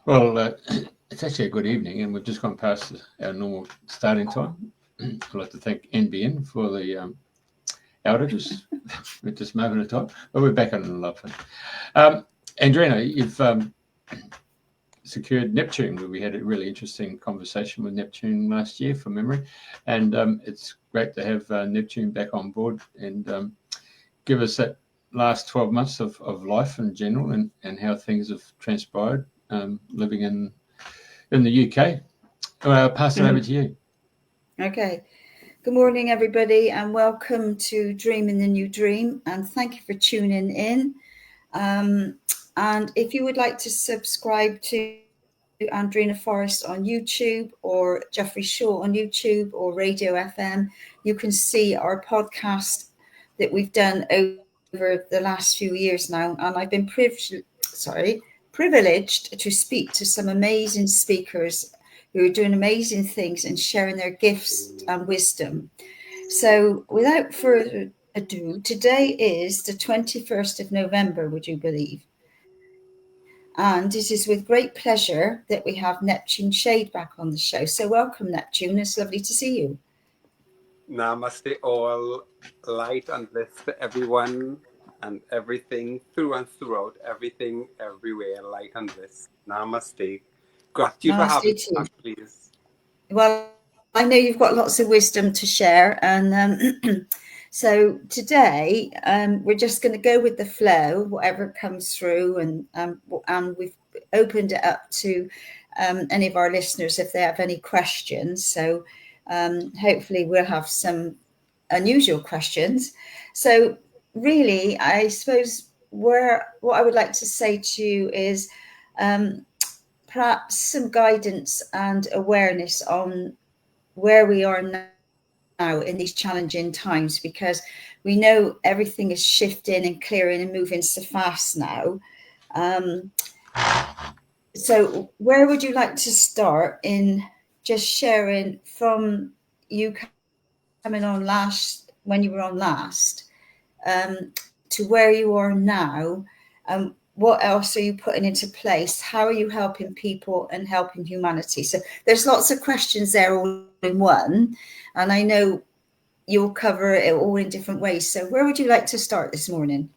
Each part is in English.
Well, it's actually a good evening, and we've just gone past our normal starting time. I'd like to thank NBN for the outages at this moment of time, but we're back on the love. Andrina, you've secured Neptune. We had a really interesting conversation with Neptune last year, from memory, and it's great to have Neptune back on board and give us that last 12 months of life in general and how things have transpired living in the UK. I'll pass it over to you. Okay. Good morning, everybody, and welcome to Dreaming the New Dream. And thank you for tuning in. And if you would like to subscribe to Andrina Forrest on YouTube or Jeffrey Shaw on YouTube or Radio FM, you can see our podcast that we've done over the last few years now. And I've been privileged to speak to some amazing speakers who are doing amazing things and sharing their gifts and wisdom. So without further ado, today is the 21st of November, would you believe? And it is with great pleasure that we have Neptune Shade back on the show. So welcome, Neptune. It's lovely to see you. Namaste, all light and bliss to everyone and everything through and throughout, everything, everywhere, light and bliss. Namaste. Gratitude for having me, please. Well, I know you've got lots of wisdom to share. And so today we're just going to go with the flow, whatever comes through. And we've opened it up to any of our listeners if they have any questions. So hopefully we'll have some unusual questions. So really, I suppose what I would like to say to you is perhaps some guidance and awareness on where we are now in these challenging times, because we know everything is shifting and clearing and moving so fast now. So where would you like to start in just sharing from you coming on when you were on last, to where you are now? What else are you putting into place? How are you helping people and helping humanity? So there's lots of questions there all in one. And I know you'll cover it all in different ways. So where would you like to start this morning?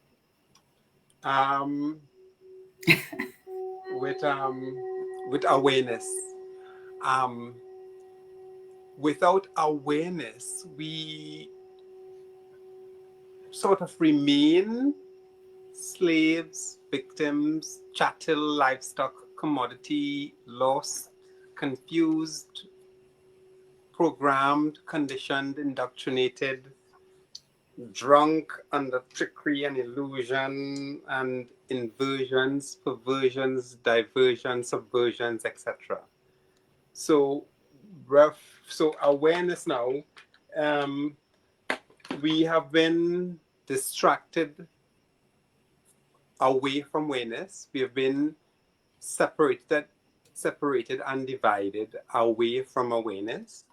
With awareness. Without awareness, we sort of remain slaves, victims, chattel, livestock, commodity, lost, confused, programmed, conditioned, indoctrinated, drunk under trickery and illusion and inversions, perversions, diversions, subversions, etc. So awareness now, we have been distracted away from awareness. We have been separated and divided away from awareness.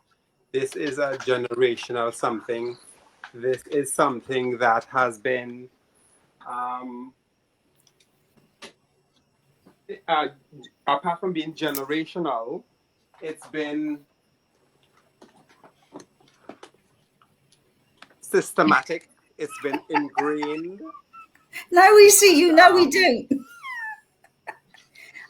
This is a generational something. This is something that has been apart from being generational, it's been systematic. It's been ingrained. Now we see you. No, we don't.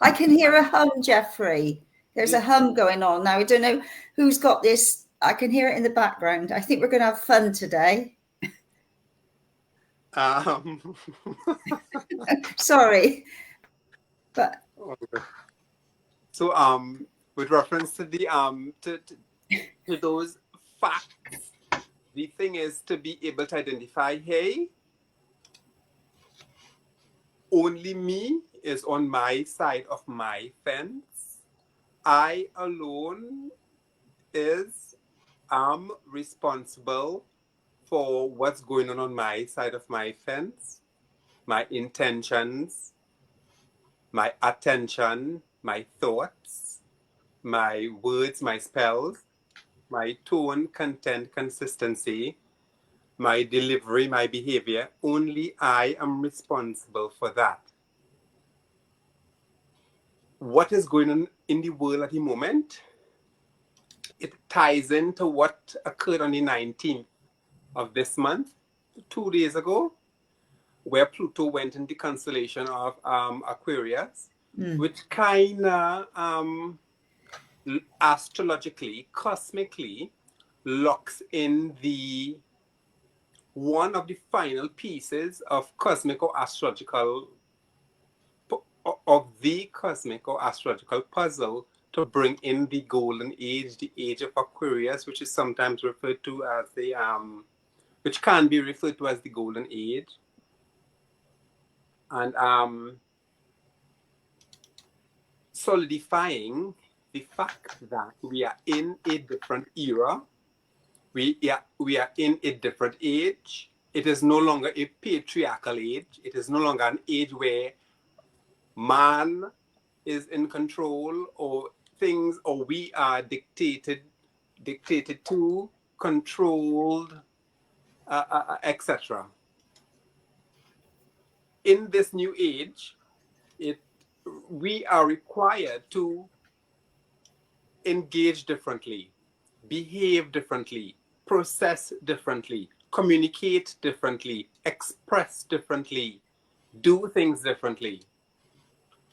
I can hear a hum, Jeffrey. There's a hum going on now. I don't know who's got this. I can hear it in the background. I think we're going to have fun today. Sorry, but so with reference to the to those facts, the thing is to be able to identify, hey, only me is on my side of my fence. I alone am responsible for what's going on my side of my fence, my intentions, my attention, my thoughts, my words, my spells, my tone, content, consistency, my delivery, my behavior. Only I am responsible for that. what is going on in the world at the moment, it ties into what occurred on the 19th of this month, 2 days ago, where Pluto went in the constellation of Aquarius, which kind of astrologically, cosmically, locks in the one of the final pieces of cosmic or astrological puzzle to bring in the golden age, the age of Aquarius, which is sometimes referred to as the which can be referred to as the golden age. And solidifying the fact that we are in a different era. We are in a different age. It is no longer a patriarchal age. It is no longer an age where man is in control, or things, or we are dictated to, controlled, etc. In this new age, we are required to engage differently, behave differently, process differently, communicate differently, express differently, do things differently.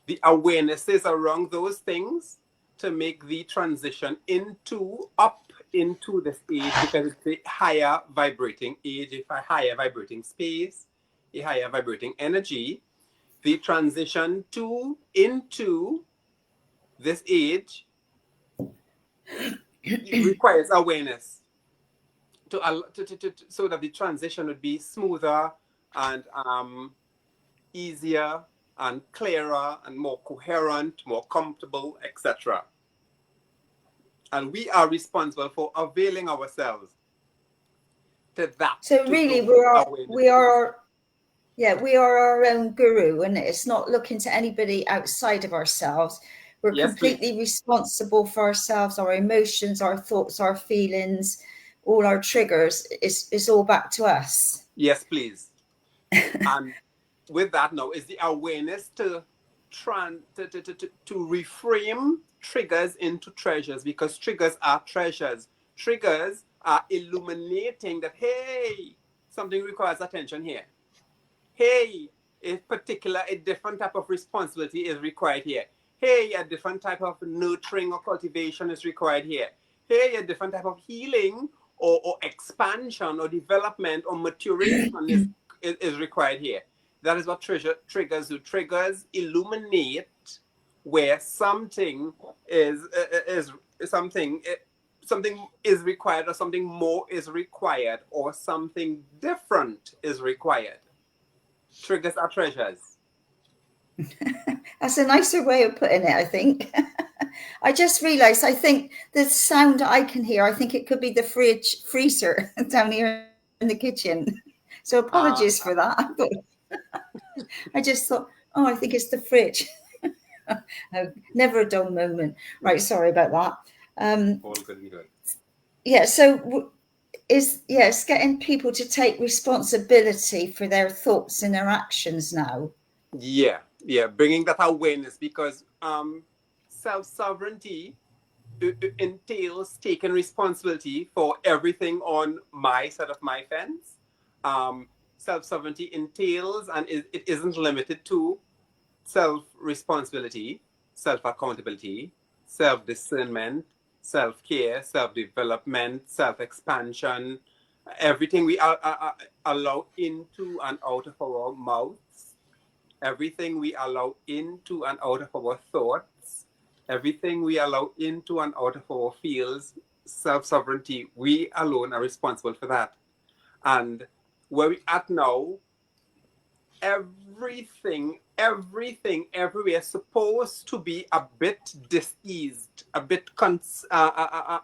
The awarenesses around those things to make the transition up into this age, because it's a higher vibrating age, a higher vibrating space, a higher vibrating energy. The transition into this age requires awareness so that the transition would be smoother and easier and clearer and more coherent, more comfortable, etc. And we are responsible for availing ourselves to that. So really, we are our own guru, and it's not looking to anybody outside of ourselves. We're completely responsible for ourselves, our emotions, our thoughts, our feelings, all our triggers. It's all back to us. Yes, please. And with that now is the awareness to reframe triggers into treasures, because triggers are treasures. Triggers are illuminating that, hey, something requires attention here. Hey, a different type of responsibility is required here. Hey, a different type of nurturing or cultivation is required here. Hey, a different type of healing or expansion or development or maturation is required here. That is what triggers do. Triggers illuminate where something is something is required, or something more is required, or something different is required. Triggers are treasures. That's a nicer way of putting it, I think. I just realized, I think the sound I can hear, I think it could be the freezer down here in the kitchen. So apologies for that. I just thought, oh, I think it's the fridge. Oh, never a dull moment. Right, sorry about that. All good and good. Yeah, so it's getting people to take responsibility for their thoughts and their actions now. Yeah, bringing that awareness, because self-sovereignty entails taking responsibility for everything on my side of my fence. Self-sovereignty entails, and it isn't limited to, self-responsibility, self-accountability, self-discernment, self-care, self-development, self-expansion, everything we allow into and out of our mouths, everything we allow into and out of our thoughts, everything we allow into and out of our fields, self-sovereignty, we alone are responsible for that. And where we at now, everything everywhere supposed to be a bit diseased, a bit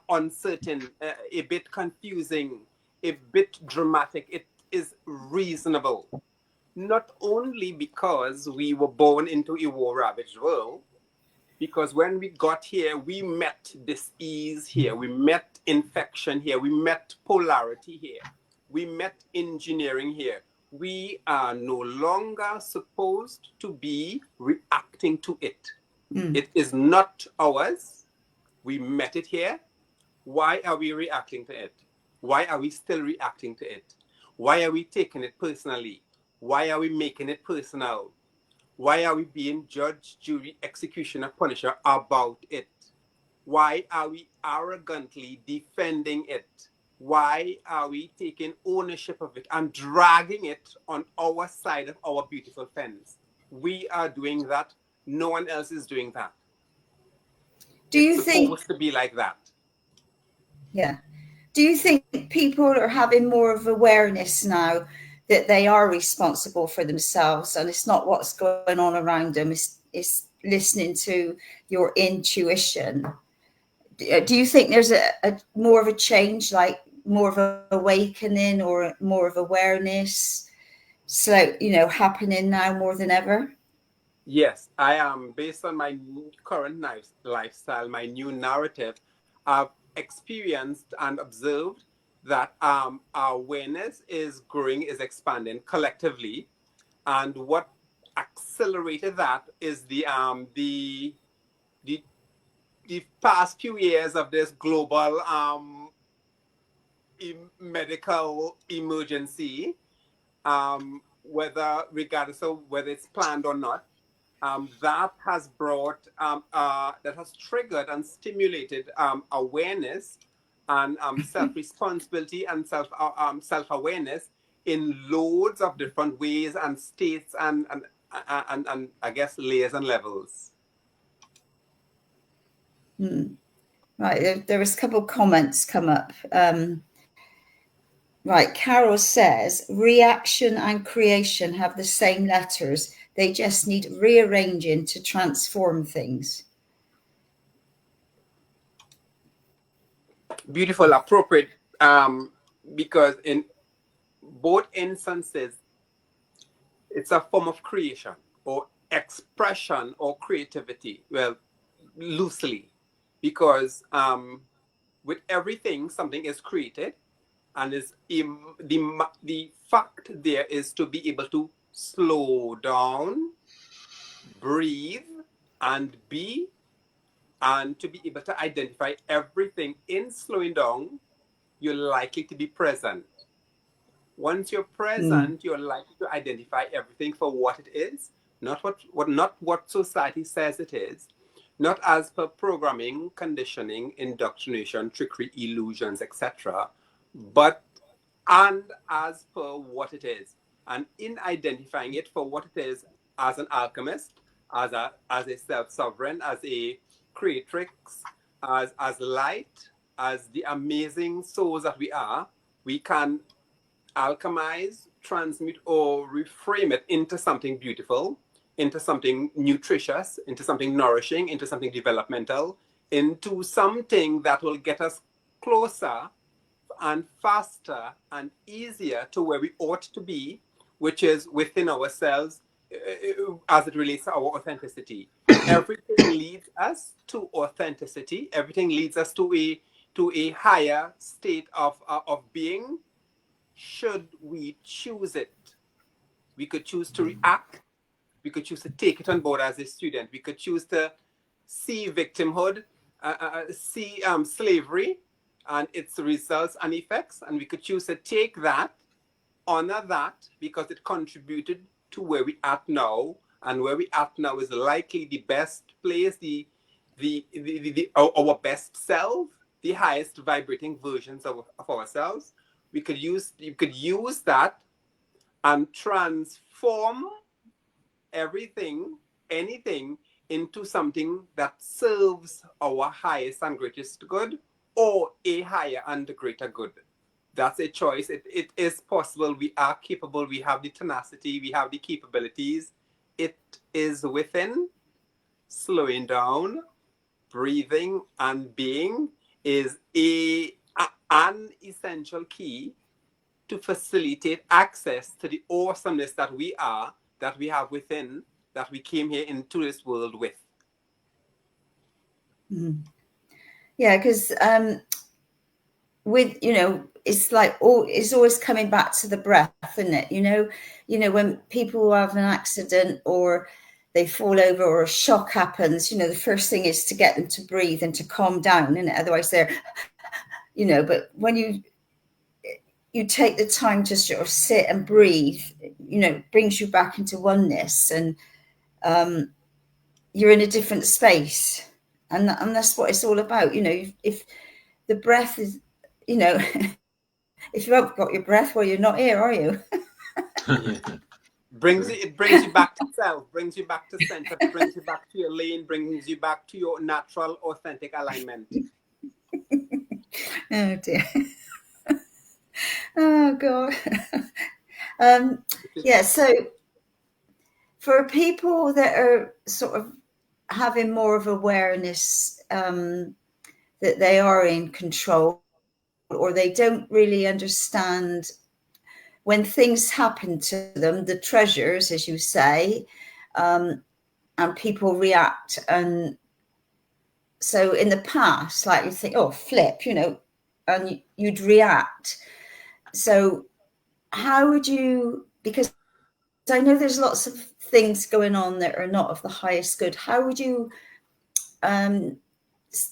uncertain, a bit confusing, a bit dramatic. It is reasonable, not only because we were born into a war-ravaged world, because when we got here, we met disease here, we met infection here, we met polarity here, we met engineering here. We are no longer supposed to be reacting to it. It is not ours. We met it here. Why are we reacting to it? Why are we still reacting to it? Why are we taking it personally? Why are we making it personal? Why are we being judge, jury, executioner, punisher about it? Why are we arrogantly defending it? Why are we taking ownership of it and dragging it on our side of our beautiful fence? We are doing that. No one else is doing that. Do It's you think, supposed to be like that. yeah. Do you think people are having more of awareness now that they are responsible for themselves and it's not what's going on around them, it's listening to your intuition? Do you think there's a more of a change, like more of an awakening or more of awareness, happening now more than ever? Yes, I am. Based on my current lifestyle, my new narrative, I've experienced and observed that our awareness is growing, is expanding collectively, and what accelerated that is the past few years of this global medical emergency, whether regardless of whether it's planned or not. That has brought, that has triggered and stimulated awareness and self-responsibility and self-awareness in loads of different ways and states and I guess layers and levels. Right, there was a couple of comments come up. Right, Carol says, reaction and creation have the same letters. They just need rearranging to transform things. Beautiful, appropriate, because in both instances, it's a form of creation or expression or creativity. Well, loosely, because with everything, something is created, and the fact there is to be able to slow down, breathe, and be, and to be able to identify everything in slowing down. You're likely to be present. Once you're present, you're likely to identify everything for what it is, not what society says it is, not as per programming, conditioning, indoctrination, trickery, illusions, etc., but and as per what it is. And in identifying it for what it is, as an alchemist, as a self-sovereign, as a creatrix, as light, as the amazing souls that we are, we can alchemize, transmute, or reframe it into something beautiful, into something nutritious, into something nourishing, into something developmental, into something that will get us closer and faster and easier to where we ought to be, which is within ourselves as it relates to our authenticity. Everything leads us to authenticity. Everything leads us to a higher state of being, should we choose it. We could choose to react. We could choose to take it on board as a student. We could choose to see victimhood, see slavery and its results and effects. And we could choose to take that, honor that, because it contributed to where we are now. And where we are now is likely the best place, our best self, the highest vibrating versions of ourselves. You could use that and transform everything, anything, into something that serves our highest and greatest good, or a higher and greater good. That's a choice. It is possible. We are capable. We have the tenacity. We have the capabilities. It is within. Slowing down, breathing, and being is an essential key to facilitate access to the awesomeness that we are, that we have within, that we came here into this world with. Yeah, because with, it's like it's always coming back to the breath, isn't it? When people have an accident or they fall over or a shock happens, you know, the first thing is to get them to breathe and to calm down, and otherwise they're, you know, but when you take the time to sort of sit and breathe, you know, it brings you back into oneness, and you're in a different space, and that's what it's all about. You know, if the breath is, you know, if you haven't got your breath, well, you're not here, are you? It brings you back to self, brings you back to center, brings you back to your lane, brings you back to your natural, authentic alignment. Oh dear. Oh God. Yeah, so for people that are sort of having more of awareness that they are in control, or they don't really understand when things happen to them, the treasures, as you say, and people react. And so in the past, like you think, oh, flip, you know, and you'd react. So how would you, because I know there's lots of things going on that are not of the highest good, how would you,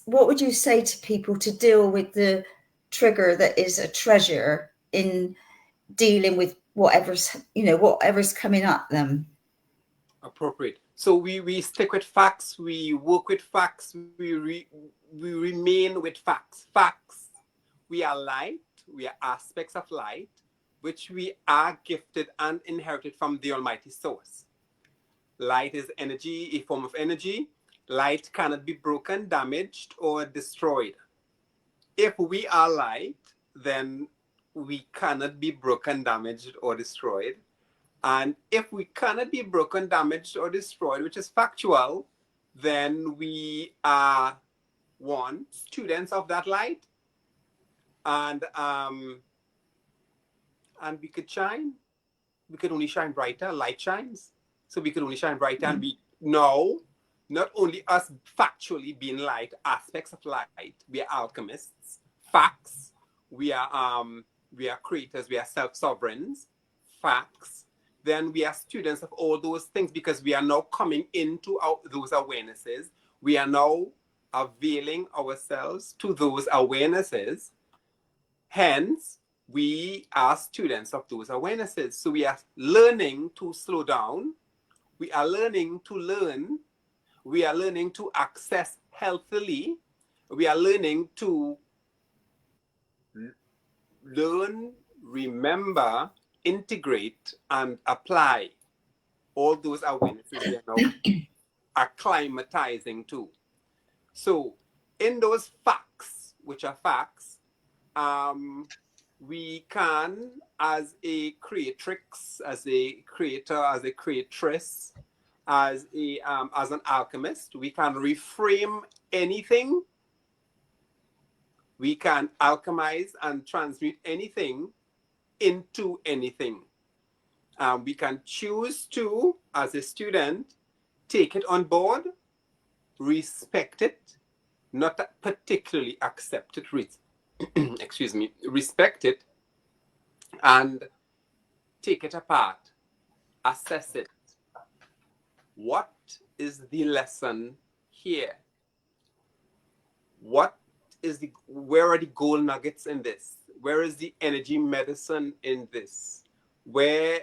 what would you say to people to deal with the trigger that is a treasure in dealing with whatever's, you know, whatever's coming at them? Appropriate. So we stick with facts, we work with facts, we remain with facts. Facts. We are light, we are aspects of light, which we are gifted and inherited from the Almighty Source. Light is energy, a form of energy. Light cannot be broken, damaged, or destroyed. If we are light, then we cannot be broken, damaged, or destroyed. And if we cannot be broken, damaged, or destroyed, which is factual, then we are, one, students of that light, and we could shine. We could only shine brighter. Light shines, so we could only shine brighter. And we know, not only us factually being light, aspects of light, we are alchemists. Facts, we are creators. We are self-sovereigns. Facts. Then we are students of all those things, because we are now coming into those awarenesses. We are now availing ourselves to those awarenesses. Hence, we are students of those awarenesses. So we are learning to slow down. We are learning to learn. We are learning to access healthily. We are learning to learn, remember, integrate, and apply all those awarenesses we are now acclimatizing to. So in those facts, which are facts, we can, as a creatrix, as a creator, as a creatress, as an alchemist, we can reframe anything. We can alchemize and transmute anything into anything. We can choose to, as a student, take it on board, respect it, not particularly accept it, excuse me, respect it, and take it apart, assess it. What is the lesson here? Where are the gold nuggets in this? Where is the energy medicine in this? Where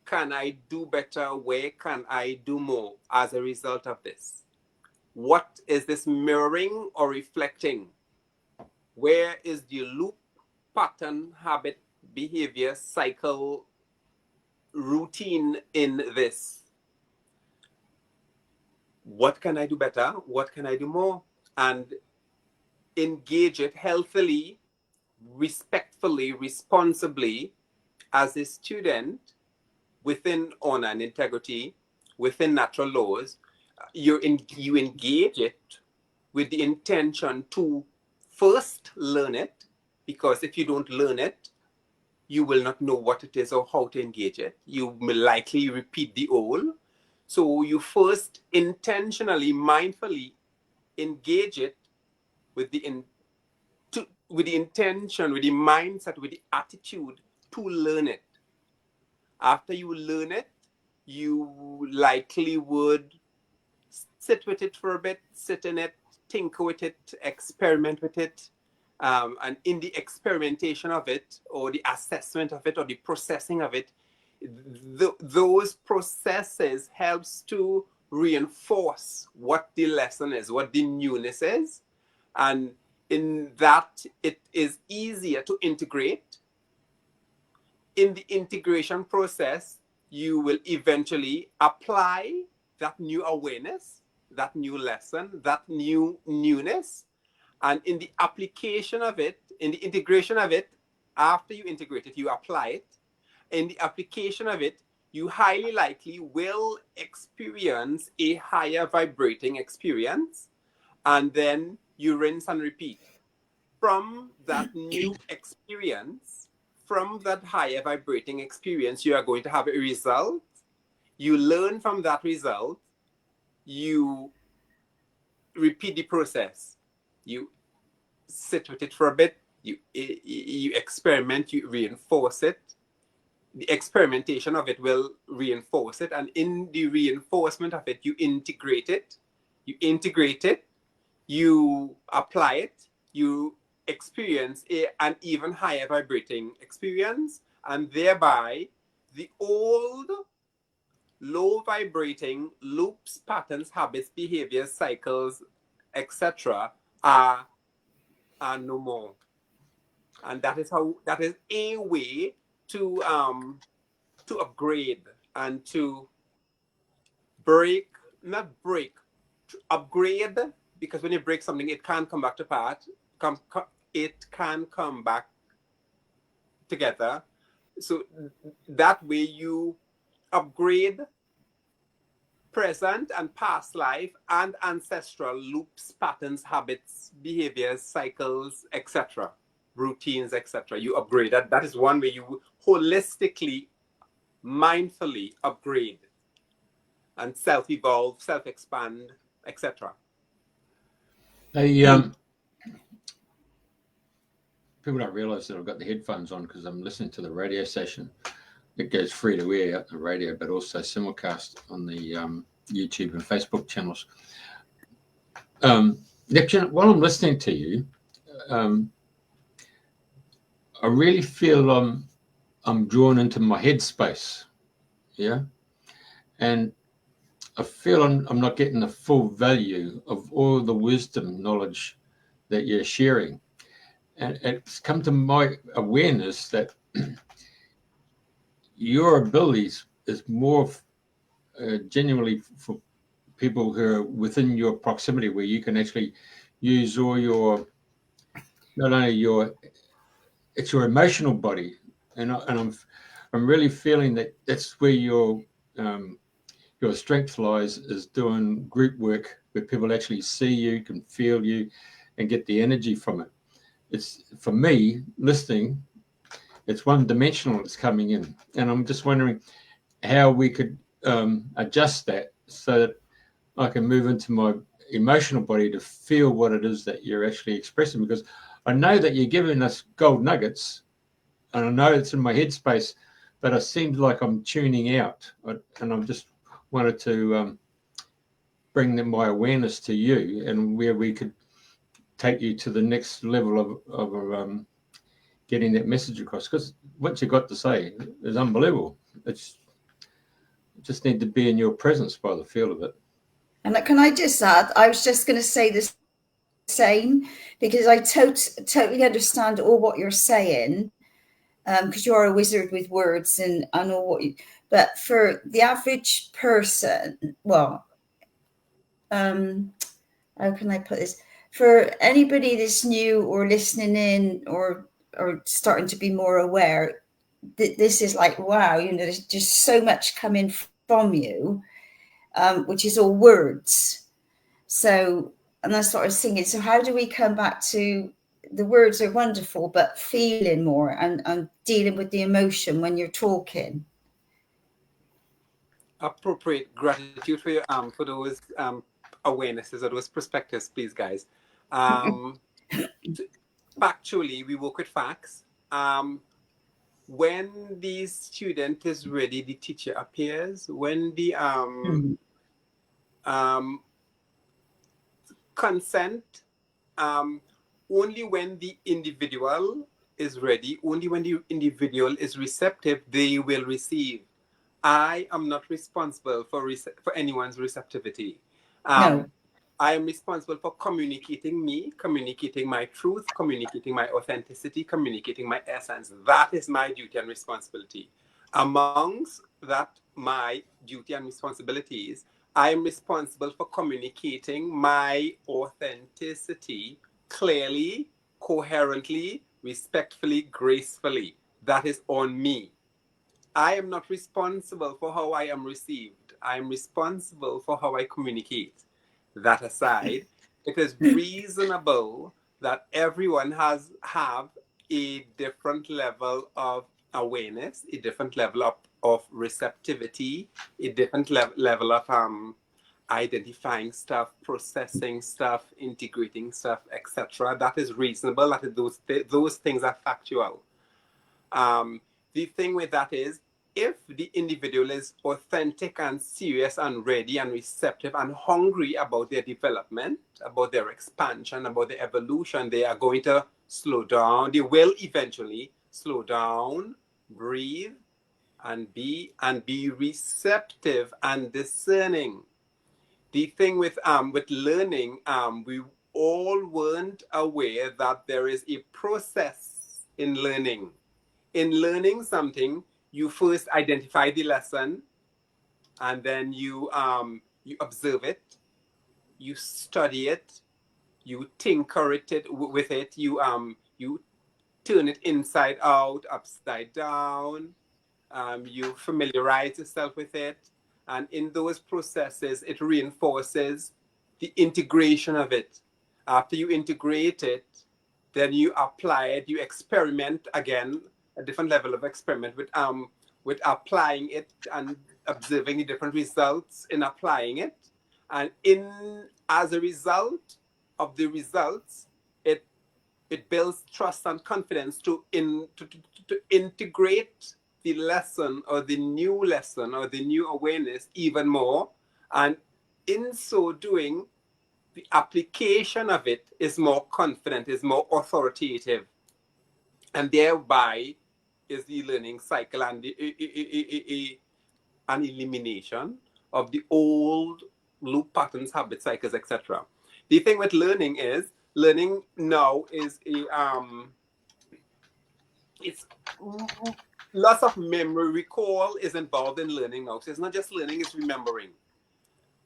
can I do better? Where can I do more as a result of this? What is this mirroring or reflecting? Where is the loop, pattern, habit, behavior, cycle, routine in this? What can I do better? What can I do more? And engage it healthily, respectfully, responsibly as a student within honor and integrity, within natural laws. You engage it with the intention to first learn it, because if you don't learn it, you will not know what it is or how to engage it. You will likely repeat the old. So you first intentionally, mindfully engage it with the intention, with the mindset, with the attitude to learn it. After you learn it, you likely would sit with it for a bit, sit in it, tinker with it, experiment with it. And in the experimentation of it, or the assessment of it, or the processing of it, those processes helps to reinforce what the lesson is, what the newness is. And in that, it is easier to integrate. In the integration process, you will eventually apply that new awareness, that new lesson, that new newness. And in the application of it, in the integration of it, after you integrate it, you apply it. In the application of it, you highly likely will experience a higher vibrating experience. And then you rinse and repeat. From that new experience, from that higher vibrating experience, you are going to have a result. You learn from that result. You repeat the process. You sit with it for a bit. You experiment. You reinforce it. The experimentation of it will reinforce it, and in the reinforcement of it, you integrate it. You integrate it. You apply it. You experience an even higher vibrating experience, and thereby the old low vibrating loops, patterns, habits, behaviors, cycles, etc. are no more. And that is a way to upgrade and to upgrade, because when you break something, it can't come back to part. It can come back together. So that way you upgrade present and past life and ancestral loops, patterns, habits, behaviors, cycles, etc., routines, etc. You upgrade that. That is one way you holistically, mindfully upgrade and self-evolve, self-expand, etc. People don't realise that I've got the headphones on because I'm listening to the radio station. It goes free to air out the radio, but also simulcast on the YouTube and Facebook channels. Neptune, while I'm listening to you, I really feel I'm drawn into my headspace, yeah, and I feel I'm not getting the full value of all the wisdom, knowledge that you're sharing, and it's come to my awareness that your abilities is more genuinely for people who are within your proximity, where you can actually use all your, not only it's your emotional body, and I'm really feeling that that's where your strength lies, is doing group work where people actually see you, can feel you, and get the energy from it. It's, for me, listening, it's one dimensional that's coming in, and I'm just wondering how we could adjust that so that I can move into my emotional body to feel what it is that you're actually expressing, because I know that you're giving us gold nuggets, and I know it's in my headspace, but it seems like I'm tuning out, and I'm just wanted to bring my awareness to you, and where we could take you to the next level of getting that message across, because what you got to say is unbelievable. It's just need to be in your presence by the feel of it. And can I just add, I was just going to say the same, because I totally understand all what you're saying, because you're a wizard with words, and I know what you, but for the average person, well, how can I put this? For anybody that's new or listening in or starting to be more aware, this is like, wow, there's just so much coming from you, which is all words. So, and I started singing. So how do we come back to, the words are wonderful, but feeling more and dealing with the emotion when you're talking? Appropriate gratitude for your for those awarenesses or those perspectives, please, guys. Factually, we work with facts. when the student is ready, the teacher appears. When the consent, only when the individual is ready, only when the individual is receptive, they will receive. I am not responsible for anyone's receptivity. No. I am responsible for communicating me, communicating my truth, communicating my authenticity, communicating my essence. That is my duty and responsibility. Amongst that, my duty and responsibilities, I am responsible for communicating my authenticity clearly, coherently, respectfully, gracefully. That is on me. I am not responsible for how I am received. I am responsible for how I communicate. That aside, it is reasonable that everyone have a different level of awareness, a different level of receptivity, a different level of identifying stuff, processing stuff, integrating stuff, etc. That is reasonable. That is those things are factual. The thing with that is, if the individual is authentic and serious and ready and receptive and hungry about their development, about their expansion, about their evolution, they are going to slow down. They will eventually slow down, breathe, and be receptive and discerning. The thing with learning, we all weren't aware that there is a process in learning. In learning something, you first identify the lesson, and then you observe it, you study it, you tinker with it, you turn it inside out, upside down, you familiarize yourself with it, and in those processes, it reinforces the integration of it. After you integrate it, then you apply it, you experiment again, a different level of experiment with applying it and observing the different results in applying it. And as a result of the results, it it builds trust and confidence to integrate the lesson or the new lesson or the new awareness even more. And in so doing, the application of it is more confident, is more authoritative, and thereby is the learning cycle and an elimination of the old loop patterns, habit cycles, etc. The thing with learning now is it's lots of memory recall is involved in learning now. So it's not just learning, it's remembering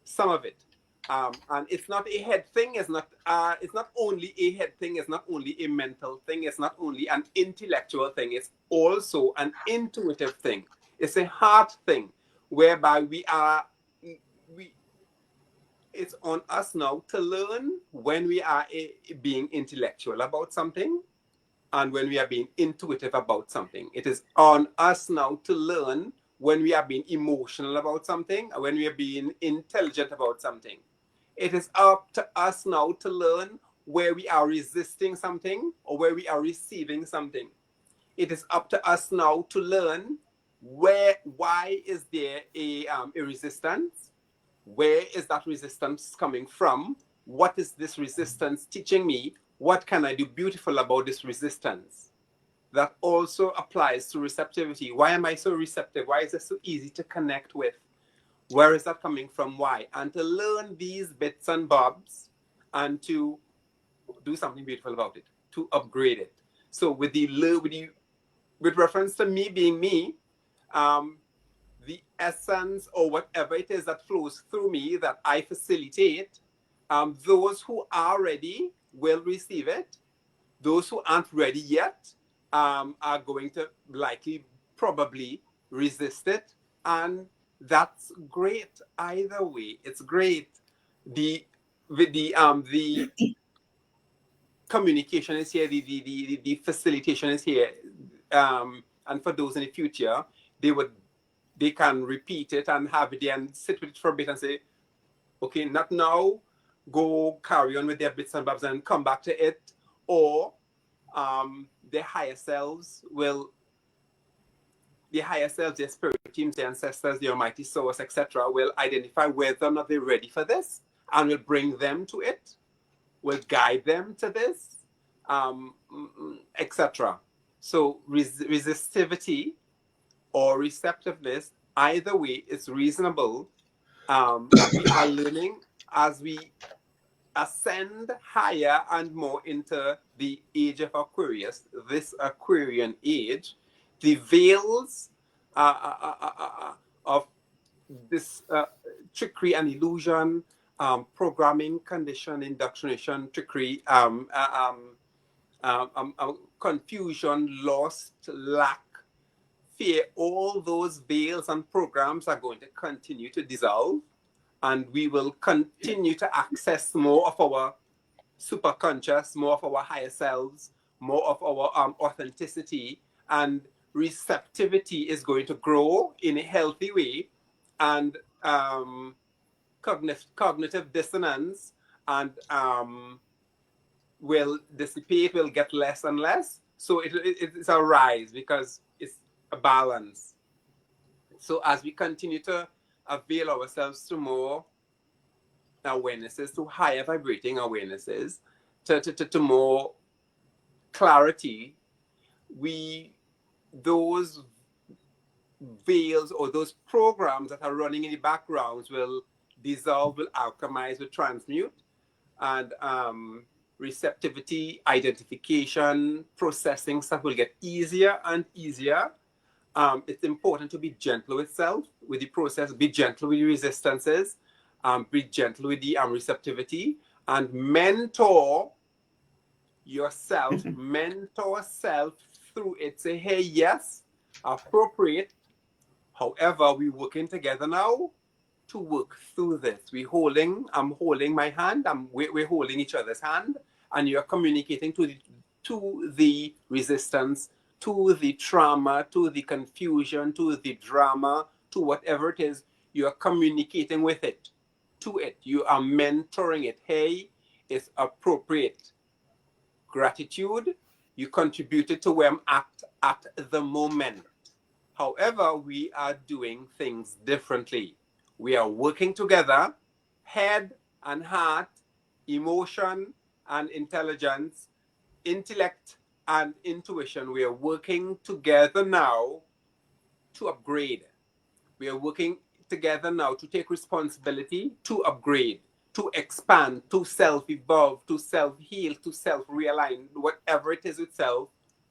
some of it. And it's not a head thing, it's not only a head thing, it's not only a mental thing, it's not only an intellectual thing, it's also an intuitive thing. It's a heart thing, whereby we it's on us now to learn when we are being intellectual about something and when we are being intuitive about something. It is on us now to learn when we are being emotional about something, when we are being intelligent about something. It is up to us now to learn where we are resisting something or where we are receiving something. It is up to us now to learn why is there a resistance? Where is that resistance coming from? What is this resistance teaching me? What can I do beautiful about this resistance? That also applies to receptivity. Why am I so receptive? Why is it so easy to connect with? Where is that coming from? Why? And to learn these bits and bobs and to do something beautiful about it, to upgrade it. So with reference to me being me, the essence or whatever it is that flows through me that I facilitate, those who are ready will receive it. Those who aren't ready yet are going to likely, probably resist it. And that's great either way. It's great. The communication is here, the facilitation is here. And for those in the future, they can repeat it and have it there and sit with it for a bit and say, okay, not now, go carry on with their bits and bobs and come back to it. Or their higher selves will the higher selves, their spirit teams, their ancestors, the almighty source, etc., will identify whether or not they're ready for this and will bring them to it, will guide them to this, etc. So resistivity or receptiveness, either way, is reasonable. We are learning as we ascend higher and more into the age of Aquarius, this Aquarian age. The veils of this trickery and illusion, programming, condition, indoctrination, trickery, confusion, loss, lack, fear, all those veils and programs are going to continue to dissolve, and we will continue to access more of our superconscious, more of our higher selves, more of our authenticity, and receptivity is going to grow in a healthy way, and cognitive dissonance and will dissipate, will get less and less. So it's a rise because it's a balance. So as we continue to avail ourselves to more awarenesses, to higher vibrating awarenesses, to more clarity, those veils or those programs that are running in the backgrounds will dissolve, will alchemize, will transmute, and receptivity, identification, processing stuff will get easier and easier. It's important to be gentle with self, with the process, be gentle with the resistances, be gentle with the receptivity, and mentor yourself, mentor self through it. Say, hey, yes, appropriate. However, we're working together now to work through this. I'm holding my hand, we're holding each other's hand, and you're communicating to the resistance, to the trauma, to the confusion, to the drama, to whatever it is. You're communicating with it, to it. You are mentoring it. Hey, it's appropriate. Gratitude, you contributed to where I'm at the moment. However, we are doing things differently. We are working together, head and heart, emotion and intelligence, intellect and intuition. We are working together now to upgrade. We are working together now to take responsibility, to upgrade, to expand, to self-evolve, to self-heal, to self-realign, whatever it is with self.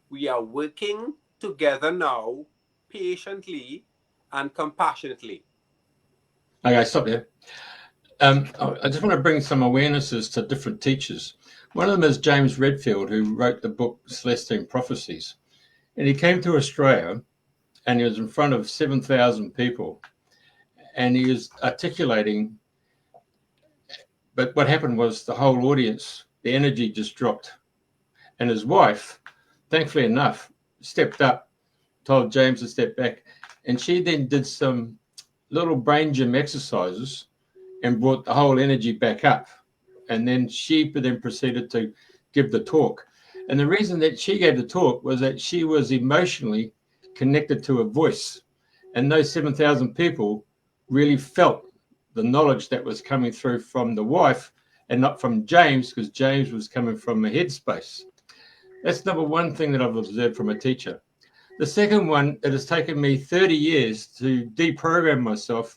We are working together now, patiently and compassionately. Okay, stop there. I just want to bring some awarenesses to different teachers. One of them is James Redfield, who wrote the book Celestine Prophecies. And he came to Australia and he was in front of 7,000 people and he was articulating. But what happened was the whole audience, the energy just dropped. And his wife, thankfully enough, stepped up, told James to step back. And she then did some little brain gym exercises and brought the whole energy back up. And then she then proceeded to give the talk. And the reason that she gave the talk was that she was emotionally connected to a voice. And those 7,000 people really felt the knowledge that was coming through from the wife and not from James, because James was coming from a headspace. That's number one thing that I've observed from a teacher. The second one, it has taken me 30 years to deprogram myself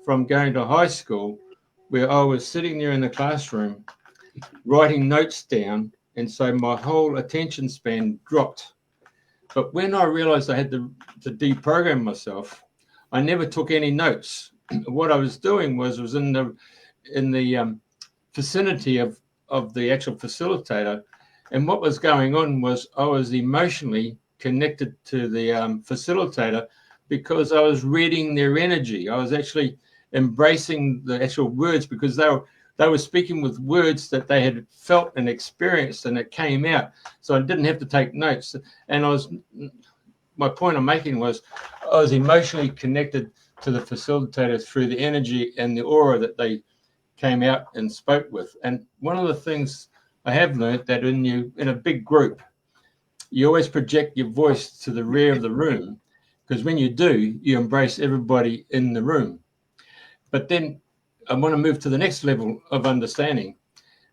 from going to high school where I was sitting there in the classroom writing notes down, and so my whole attention span dropped. But when I realized I had to deprogram myself, I never took any notes. What I was doing was in the vicinity of the actual facilitator, and what was going on was I was emotionally connected to the facilitator because I was reading their energy. I was actually embracing the actual words because they were speaking with words that they had felt and experienced, and it came out. So I didn't have to take notes. And my point I'm making was I was emotionally connected to the facilitator through the energy and the aura that they came out and spoke with. And one of the things I have learned that in a big group, you always project your voice to the rear of the room, because when you do, you embrace everybody in the room. But then I want to move to the next level of understanding,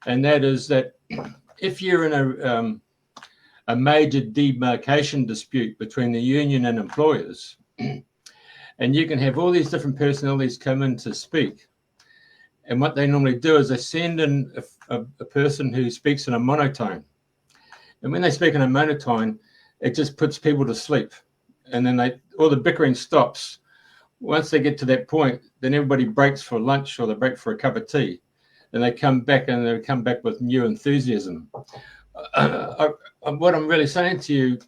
and that is that if you're in a major demarcation dispute between the union and employers, and you can have all these different personalities come in to speak, and what they normally do is they send in a person who speaks in a monotone. And when they speak in a monotone, it just puts people to sleep. And then all the bickering stops. Once they get to that point, then everybody breaks for lunch or they break for a cup of tea. And they come back with new enthusiasm. What I'm really saying to you,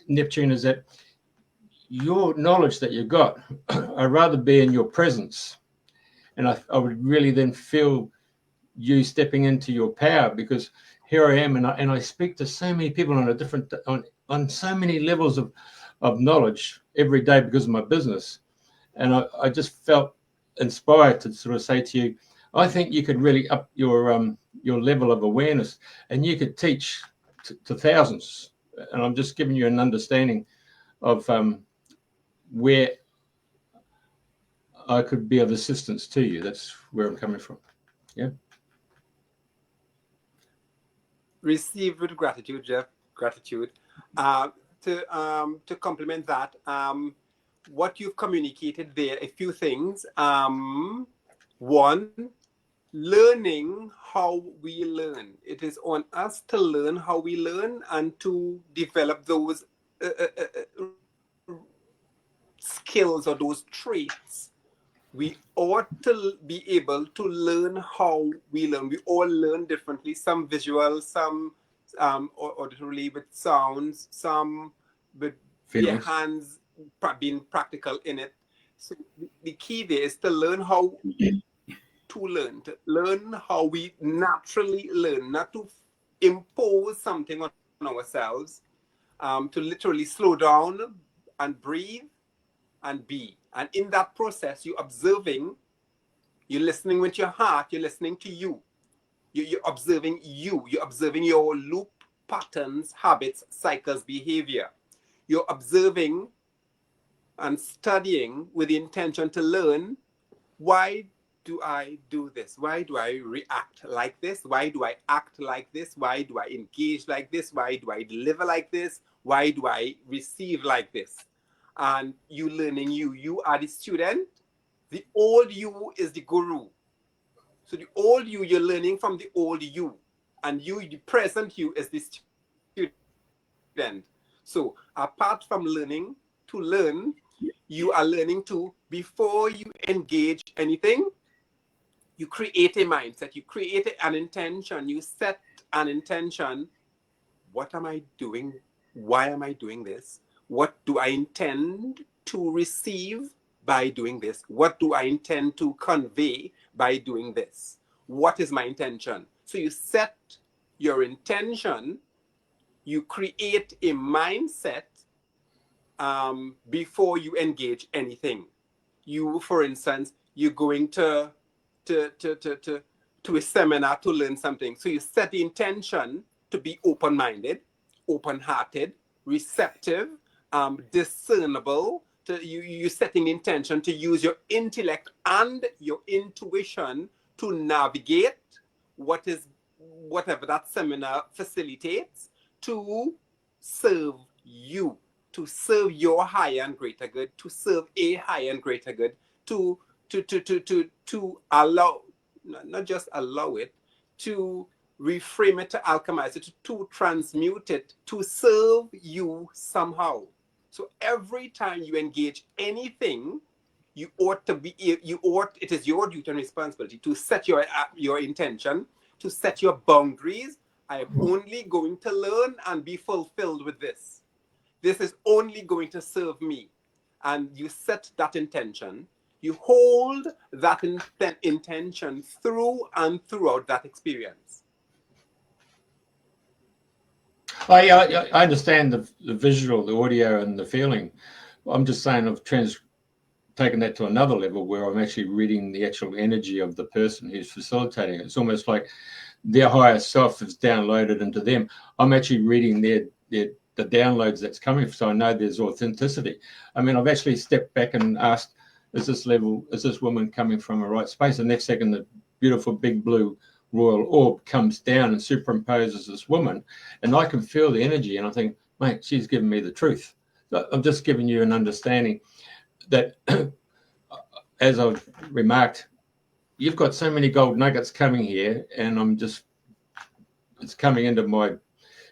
Neptune, is that your knowledge that you got, I'd rather be in your presence. And I would really then feel you stepping into your power, because here I am, and I speak to so many people on so many levels of knowledge every day because of my business. And I just felt inspired to sort of say to you, I think you could really up your level of awareness, and you could teach to thousands. And I'm just giving you an understanding of where I could be of assistance to you. That's where I'm coming from. Yeah. Received with gratitude, Jeff. Gratitude. To complement that, what you've communicated there, a few things. One, learning how we learn. It is on us to learn how we learn and to develop those skills or those traits. We ought to be able to learn how we learn. We all learn differently. Some visual, some auditory with sounds, some with their hands being practical in it. So the key there is to learn how to learn how we naturally learn, not to impose something on ourselves, to literally slow down and breathe and be. And in that process, you're observing, you're listening with your heart, you're listening to you. You're observing you. You're observing your loop, patterns, habits, cycles, behavior. You're observing and studying with the intention to learn, why do I do this? Why do I react like this? Why do I act like this? Why do I engage like this? Why do I deliver like this? Why do I receive like this? And you learning you. You are the student. The old you is the guru. So the old you, you're learning from the old you. And you, the present you, is the student. So apart from learning to learn, you are learning to, before you engage anything, you create a mindset, you create an intention, you set an intention. What am I doing? Why am I doing this? What do I intend to receive by doing this? What do I intend to convey by doing this? What is my intention? So you set your intention, you create a mindset before you engage anything. You, for instance, you're going to a seminar to learn something. So you set the intention to be open-minded, open-hearted, receptive, discernible. You're setting the intention to use your intellect and your intuition to navigate whatever that seminar facilitates, to serve you, to serve your higher and greater good, to serve a higher and greater good, to allow, not just allow it, to reframe it, to alchemize it, to transmute it, to serve you somehow. So every time you engage anything, it is your duty and responsibility to set your intention, to set your boundaries. I am only going to learn and be fulfilled with this. This is only going to serve me. And you set that intention. You hold that intention through and throughout that experience. I understand the visual, the audio, and the feeling. I'm just saying I've taken that to another level where I'm actually reading the actual energy of the person who's facilitating it. It's almost like their higher self is downloaded into them. I'm actually reading their the downloads that's coming, so I know there's authenticity. I mean, I've actually stepped back and asked, is this woman coming from a right space? The next second, the beautiful big blue royal orb comes down and superimposes this woman, and I can feel the energy, and I think, mate, she's giving me the truth. So I'm just giving you an understanding that, as I've remarked, you've got so many gold nuggets coming here, and it's coming into my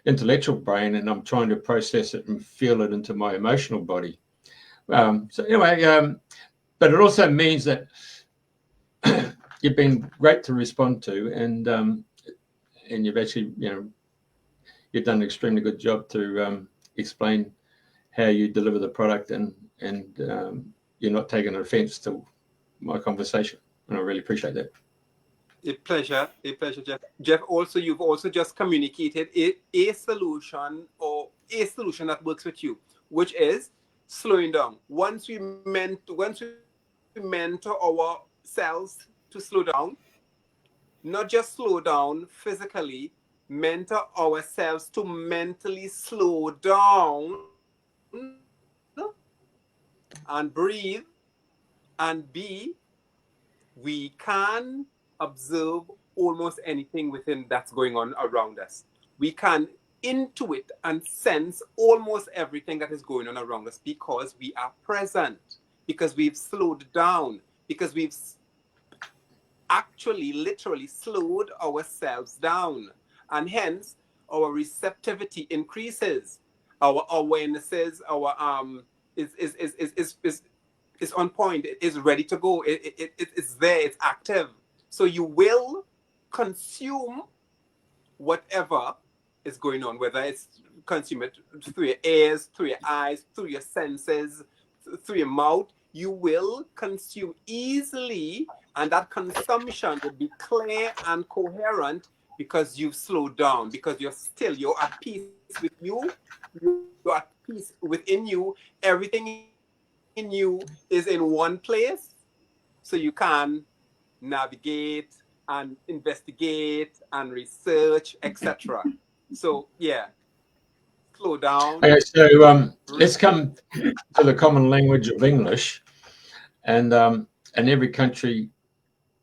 intellectual brain, and I'm trying to process it and feel it into my emotional body. So anyway, but it also means that you've been great to respond to, and you've actually, you've done an extremely good job to explain how you deliver the product, and you're not taking offense to my conversation, and I really appreciate that. A pleasure, Jeff. Jeff, also, you've also just communicated a solution, or a solution that works with you, which is slowing down. Once we mentor ourselves to slow down, not just slow down physically, mentor ourselves to mentally slow down and breathe and be, we can observe almost anything within that's going on around us. We can intuit and sense almost everything that is going on around us because we are present, because we've slowed down, because we've actually literally slowed ourselves down, and hence our receptivity increases, our awarenesses, our is on point, it is ready to go, it's there, it's active. So you will consume whatever is going on, whether it's consume it through your ears, through your eyes, through your senses, through your mouth. You will consume easily, and that consumption will be clear and coherent because you've slowed down, because you're at peace with you, you're at peace within you, everything in you is in one place, so you can navigate and investigate and research, etc. So yeah, slow down. Okay, so let's come to the common language of English, and every country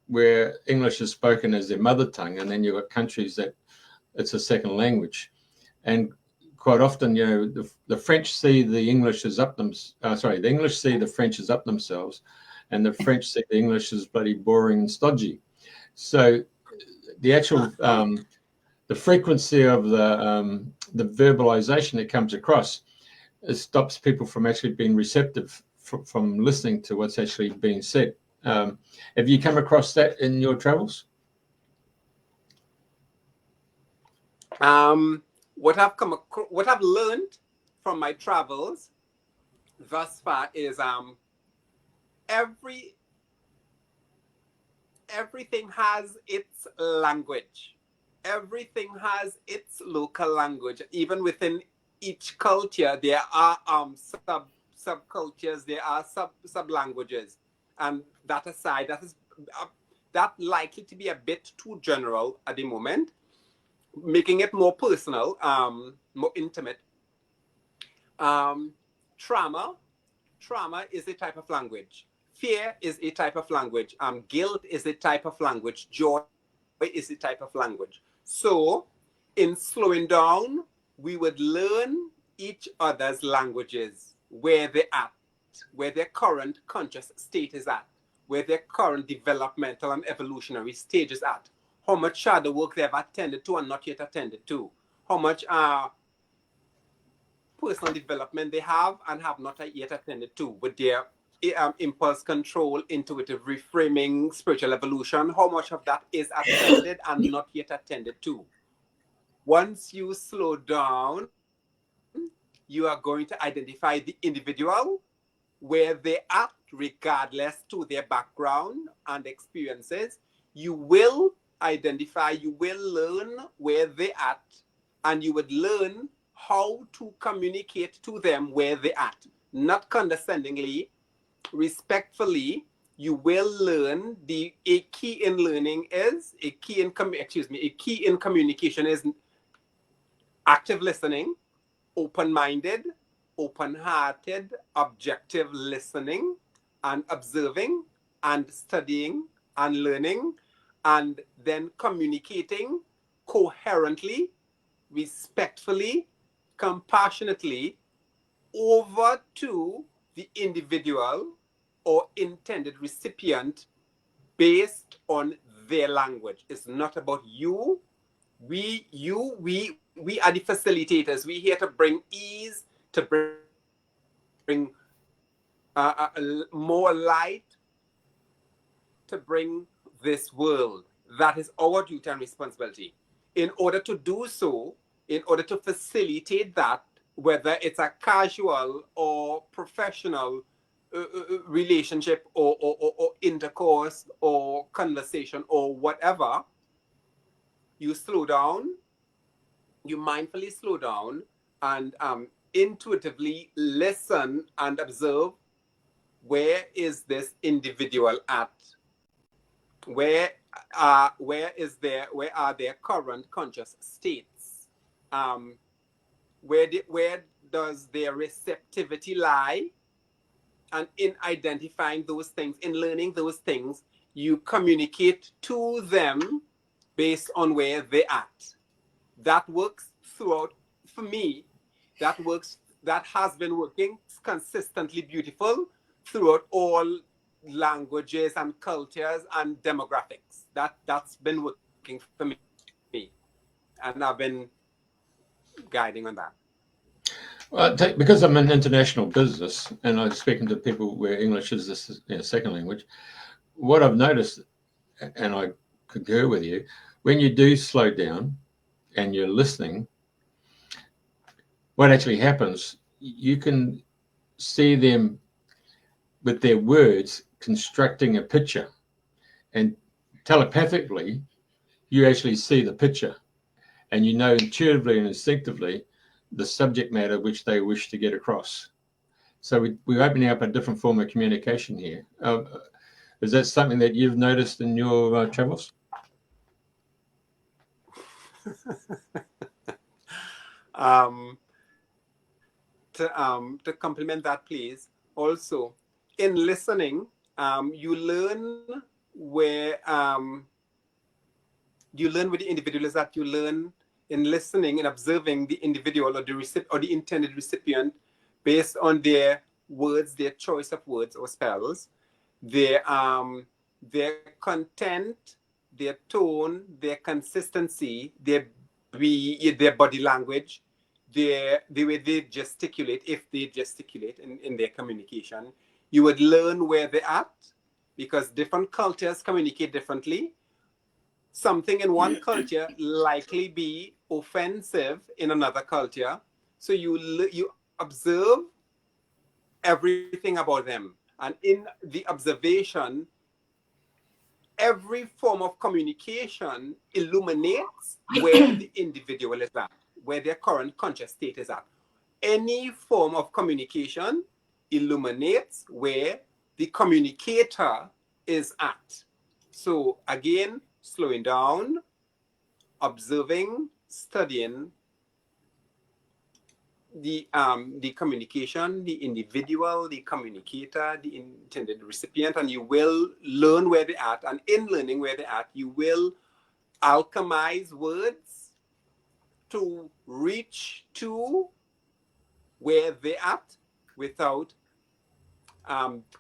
where English is spoken as their mother tongue, and then you've got countries that it's a second language, and quite often, the French see the English as up them. The English see the French as up themselves, and the French see the English as bloody boring and stodgy. So the actual the frequency of the verbalization that comes across, it stops people from actually being receptive from listening to what's actually being said. Have you come across that in your travels? What I've learned from my travels thus far is everything has its language. Everything has its local language. Even within each culture, there are subcultures, there are sub languages, and that aside, that likely to be a bit too general at the moment. Making it more personal, more intimate. Trauma is a type of language. Fear is a type of language. Guilt is a type of language. Joy is a type of language. So in slowing down, we would learn each other's languages, where they're at, where their current conscious state is at, where their current developmental and evolutionary stage is at, how much shadow work they've attended to and not yet attended to, how much personal development they have and have not yet attended to with their impulse control, intuitive reframing, spiritual evolution, how much of that is attended and not yet attended to. Once you slow down, you are going to identify the individual, where they are, regardless to their background and experiences. You will identify, you will learn where they're at, and you would learn how to communicate to them where they're at. Not condescendingly, respectfully. You will learn a key in communication is active listening, open-minded, open-hearted, objective listening and observing and studying and learning, and then communicating coherently, respectfully, compassionately over to the individual or intended recipient based on their language. It's not about you. We are the facilitators. We're here to bring ease, to bring more light, to bring this world. That is our duty and responsibility. In order to do so, in order to facilitate that, whether it's a casual or professional relationship or intercourse or conversation or whatever, you slow down, you mindfully slow down and intuitively listen and observe, where is this individual at? Where are their current conscious states? Where does their receptivity lie? And in identifying those things, in learning those things, you communicate to them based on where they're at. That works throughout, for me, that has been working consistently beautiful throughout all languages and cultures and demographics. That's been working for me. And I've been guiding on that. Well, because I'm in international business and I'm speaking to people where English is the second language, what I've noticed, and I concur with you, when you do slow down and you're listening, what actually happens, you can see them with their words constructing a picture, and telepathically you actually see the picture and you know intuitively and instinctively the subject matter which they wish to get across. So we're opening up a different form of communication here. Is that something that you've noticed in your travels? To complement that, please, also in listening, you learn where the individual is at. You learn in listening and observing the individual or the intended recipient based on their words, their choice of words or spells, their content, their tone, their consistency, their body language, the way they gesticulate, if they gesticulate in their communication. You would learn where they're at, because different cultures communicate differently. Something in one culture likely be offensive in another culture. So you observe everything about them. And in the observation, every form of communication illuminates where the individual is at, where their current conscious state is at. Any form of communication illuminates where the communicator is at. So again, slowing down, observing, studying the communication, the individual, the communicator, the intended recipient, and you will learn where they're at. And in learning where they're at, you will alchemize words to reach to where they're at without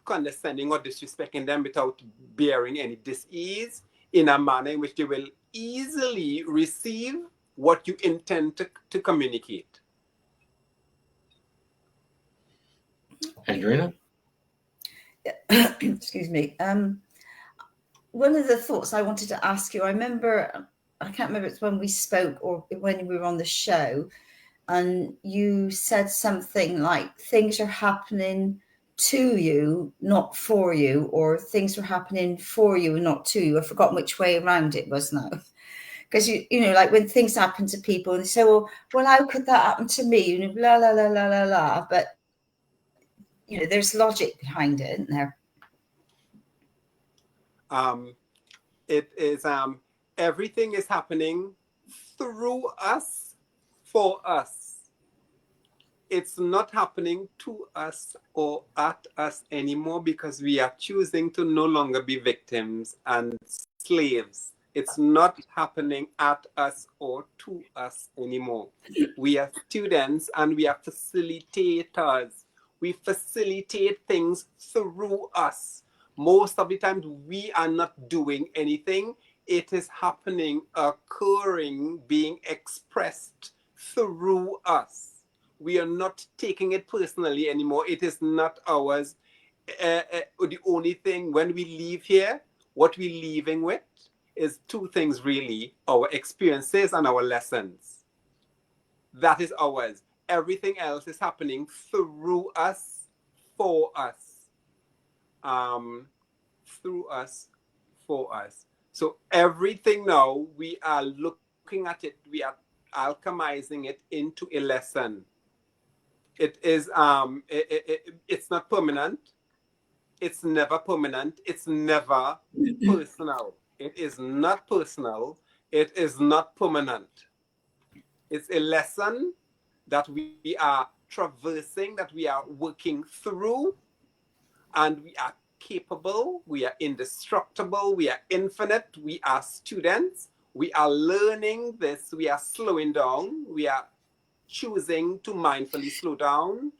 condescending or disrespecting them, without bearing any dis-ease, in a manner in which they will easily receive what you intend to communicate. Andrina? Excuse me. One of the thoughts I wanted to ask you, I can't remember it's when we spoke or when we were on the show, and you said something like things are happening to you, not for you, or things are happening for you and not to you. I've forgotten which way around it was now. Because you know, like when things happen to people and they say, well, how could that happen to me? You know, blah, blah, blah, blah, blah, blah. But, you know, there's logic behind it, isn't there? It is everything is happening through us, for us. it's not happening to us or at us anymore, because we are choosing to no longer be victims and slaves. It's not happening at us or to us anymore. We are students and we are facilitators. We facilitate things through us. Most of the time, we are not doing anything. It is happening, occurring, being expressed through us. We are not taking it personally anymore. It is not ours. The only thing, when we leave here, what we're leaving with is two things really: our experiences and our lessons. That is ours. Everything else is happening through us, for us, through us, for us. So everything now, we are looking at it, we are alchemizing it into a lesson. It is it's not permanent. It's never permanent. It's never personal. It is not personal. It is not permanent. It's a lesson that we are traversing, that we are working through, and we are capable, we are indestructible, we are infinite, we are students, we are learning this, we are slowing down, we are choosing to mindfully slow down,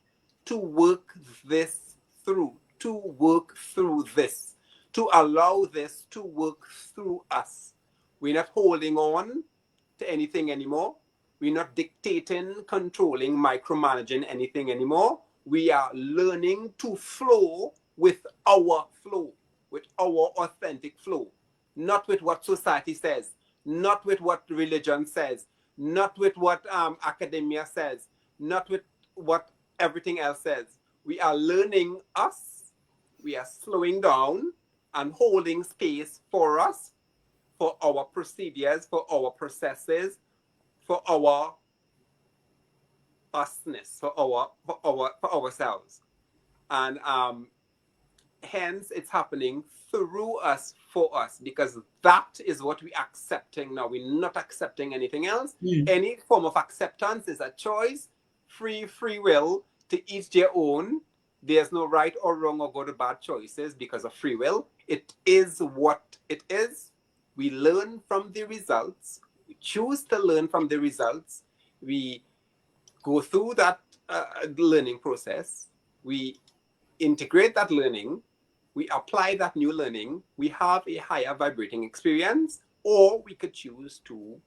to work this through, to work through this, to allow this to work through us. We're not holding on to anything anymore. We're not dictating, controlling, micromanaging anything anymore. We are learning to flow with our flow, with our authentic flow, not with what society says, not with what religion says, not with what academia says, not with what everything else says. We are learning us. We are slowing down and holding space for us, for our procedures, for our processes, for our usness, for ourselves. And hence it's happening through us, for us, because that is what we're accepting now. We're not accepting anything else. Any form of acceptance is a choice, free will, to each their own. There's no right or wrong or good or bad choices because of free will. It is what it is. We learn from the results. We choose to learn from the results. We go through that learning process. We integrate that learning. We apply that new learning. We have a higher vibrating experience, or we could choose to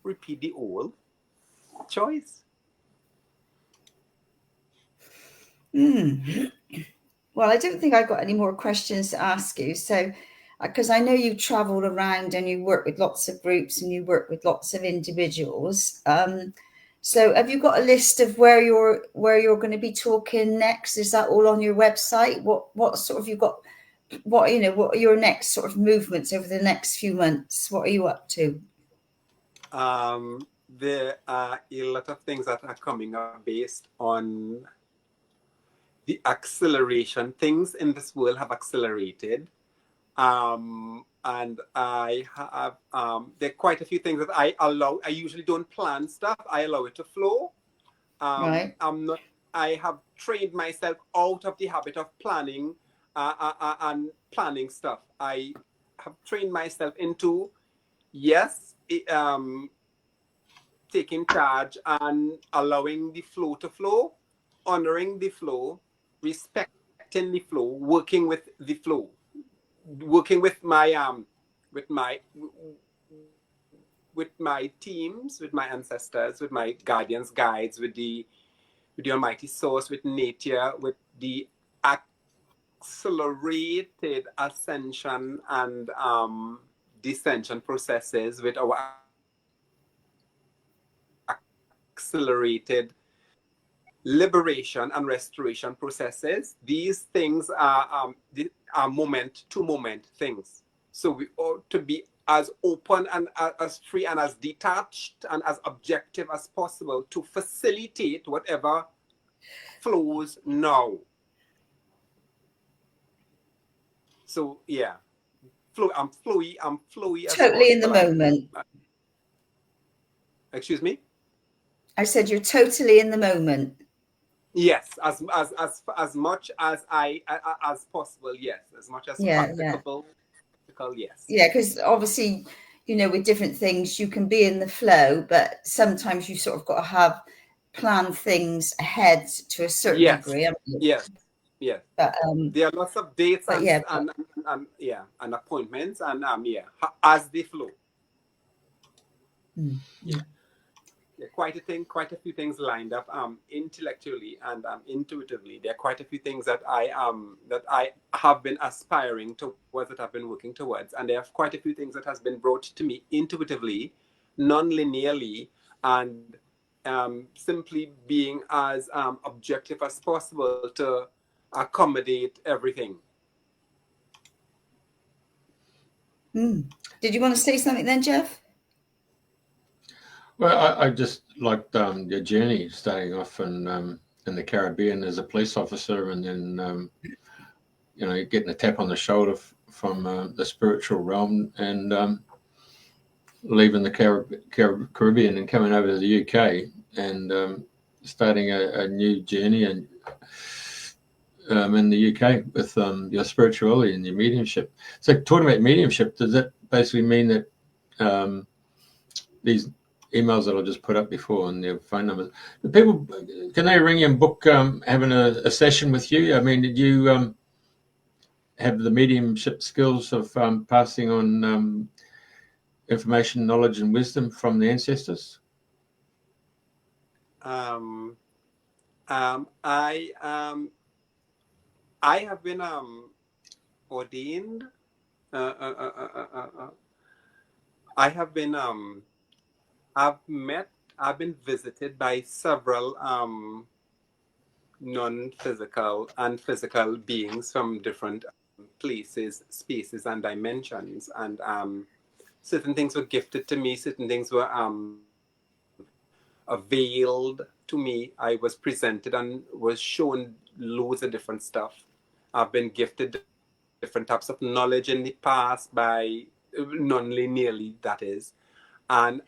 repeat the old choice. Well, I don't think I've got any more questions to ask you. So, because I know you traveled around and you work with lots of groups and you work with lots of individuals. So, have you got a list of where you're going to be talking next? Is that all on your website? What sort of you got? What are your next sort of movements over the next few months? What are you up to? There are a lot of things that are coming up based on the acceleration. Things in this world have accelerated. And I have there are quite a few things that I usually don't plan stuff. I allow it to flow. Right. I have trained myself out of the habit of planning and planning stuff. I have trained myself into, yes, taking charge and allowing the flow to flow, honoring the flow, respecting the flow, working with the flow, working with my teams, with my ancestors, with my guardians, guides, with the Almighty Source, with nature, with the accelerated ascension and descension processes, with our accelerated liberation and restoration processes. These things are moment to moment things. So we ought to be as open and as free and as detached and as objective as possible to facilitate whatever flows now. So yeah, I'm flowy as Totally in the possible. moment. Excuse me? I said you're totally in the moment. Yes, as much as as possible. Yes, as much as Yeah, practicable. Yes. yeah, because obviously, you know, with different things you can be in the flow, but sometimes you sort of got to have plan things ahead to a certain Yes. degree, haven't you? Yes. Yes. But There are lots of dates but yeah, yeah, and appointments and yeah, as they flow. Yeah. Yeah, quite a few things lined up intellectually and intuitively. There are quite a few things that I have been aspiring towards, that I've been working towards, and there are quite a few things that has been brought to me intuitively, non-linearly, and simply being as objective as possible to accommodate everything. Did you want to say something then, Jeff? Well, I just liked your journey, starting off in the Caribbean as a police officer, and then you know, getting a tap on the shoulder from the spiritual realm, and leaving the Caribbean and coming over to the UK, and starting a new journey and in the UK with your spirituality and your mediumship. So, talking about mediumship, does that basically mean that these emails that I just put up before and their phone numbers, the people, can they ring you and book having a session with you? I mean, did you have the mediumship skills of passing on information, knowledge, and wisdom from the ancestors? Um, I I have been ordained. Uh, uh, uh, uh, uh, uh, uh, I have been I've been visited by several non-physical and physical beings from different places, spaces, and dimensions. And certain things were gifted to me. Certain things were availed to me. I was presented and was shown loads of different stuff. I've been gifted different types of knowledge in the past by non-linearly, that is. And